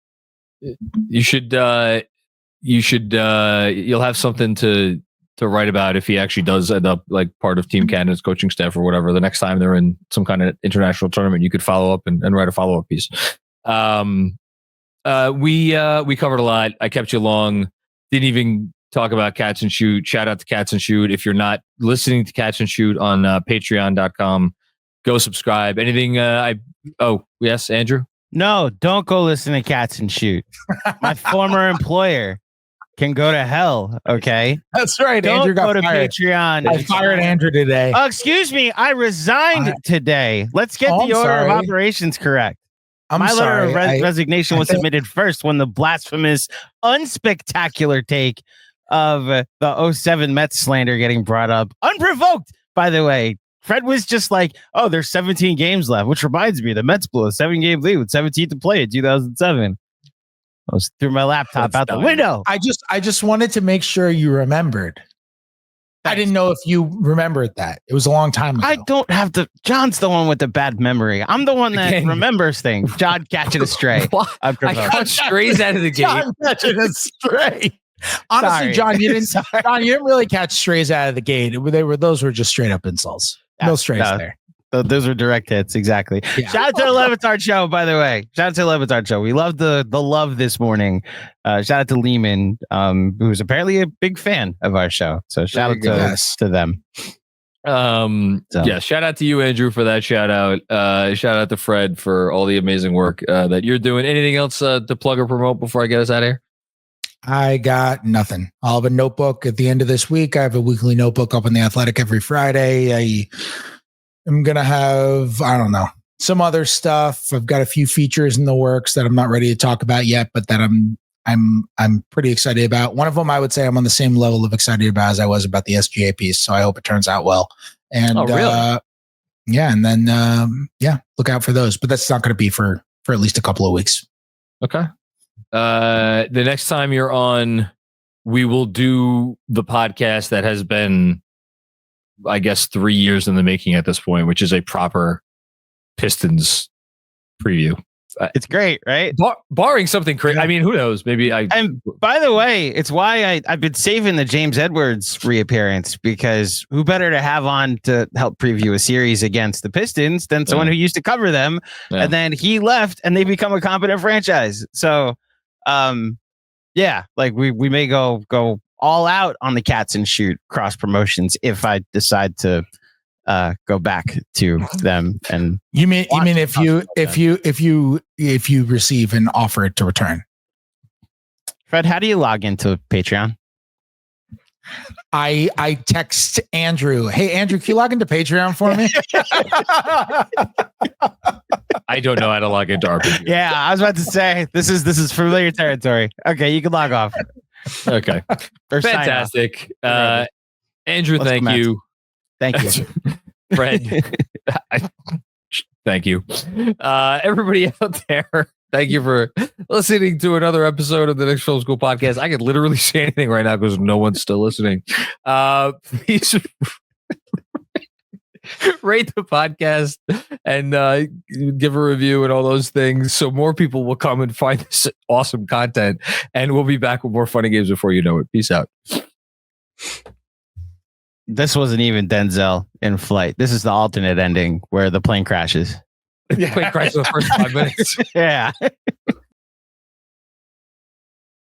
Speaker 1: You'll have something to write about if he actually does end up like part of Team Canada's coaching staff or whatever. The next time they're in some kind of international tournament, you could follow up and write a follow-up piece. We covered a lot. I kept you long. Didn't even talk about Katz and Shoot. Shout out to Katz and Shoot. If you're not listening to Katz and Shoot on patreon.com, go subscribe. Anything? Yes, Andrew?
Speaker 3: No, don't go listen to Katz and Shoot. My former employer can go to hell, okay?
Speaker 2: That's right.
Speaker 3: Don't
Speaker 2: Andrew got
Speaker 3: go to
Speaker 2: fired.
Speaker 3: Patreon.
Speaker 2: I fired Andrew today.
Speaker 3: Excuse me, I resigned today. Let's get the order of operations correct. My letter of resignation was submitted first when the blasphemous, unspectacular take of the 07 Mets slander getting brought up. Unprovoked, by the way. Fred was just like, oh, there's 17 games left, which reminds me, the Mets blew a 7-game lead with 17 to play in 2007. I was threw my laptop out the window.
Speaker 2: I just wanted to make sure you remembered. I didn't know if you remembered that. It was a long time ago.
Speaker 3: I don't have John's the one with the bad memory. I'm the one that remembers things. John catching a stray.
Speaker 1: I caught strays out of the gate.
Speaker 2: John catching a stray. Honestly, sorry. John, you didn't really catch strays out of the gate. Those were just straight up insults. No strays there.
Speaker 3: Those were direct hits, exactly. Yeah. Shout out to the Levitard Show, by the way. Shout out to the Levitard Show. We love the love this morning. Shout out to Lehman, who's apparently a big fan of our show. So shout out to them.
Speaker 1: Yeah, shout out to you, Andrew, for that shout out. Shout out to Fred for all the amazing work that you're doing. Anything else to plug or promote before I get us out of here?
Speaker 2: I got nothing. I'll have a notebook at the end of this week. I have a weekly notebook up on The Athletic every Friday. I'm going to have, I don't know, some other stuff. I've got a few features in the works that I'm not ready to talk about yet, but that I'm pretty excited about. One of them, I would say I'm on the same level of excited about as I was about the SGA piece. So I hope it turns out well. And
Speaker 1: really?
Speaker 2: Yeah. And then, look out for those, but that's not going to be for at least a couple of weeks.
Speaker 1: Okay. The next time you're on, we will do the podcast that has been, I guess, 3 years in the making at this point, which is a proper Pistons preview.
Speaker 3: It's great, right?
Speaker 1: Barring something crazy. I mean, who knows? Maybe I.
Speaker 3: And by the way, it's why I've been saving the James Edwards reappearance, because who better to have on to help preview a series against the Pistons than someone who used to cover them, and then he left and they become a competent franchise. So, yeah, like we may go all out on the Katz and shoot cross promotions if I decide to go back to them. And
Speaker 2: you mean if you receive an offer to return?
Speaker 3: Fred, how do you log into Patreon?
Speaker 2: I text Andrew. Hey Andrew, can you log into Patreon for me?
Speaker 1: I don't know how to log into RPG.
Speaker 3: Yeah, I was about to say this is familiar territory. Okay, you can log off.
Speaker 1: Okay, fantastic. Andrew,
Speaker 3: Let's
Speaker 1: thank you.
Speaker 3: Thank you,
Speaker 1: Fred. Thank you, everybody out there. Thank you for listening to another episode of the Knicks Film School Podcast. I could literally say anything right now because no one's still listening. Please rate the podcast and give a review and all those things so more people will come and find this awesome content. And we'll be back with more funny games before you know it. Peace out.
Speaker 3: This wasn't even Denzel in flight. This is the alternate ending where the plane crashes.
Speaker 1: The plane crashes in the first 5 minutes.
Speaker 3: Yeah.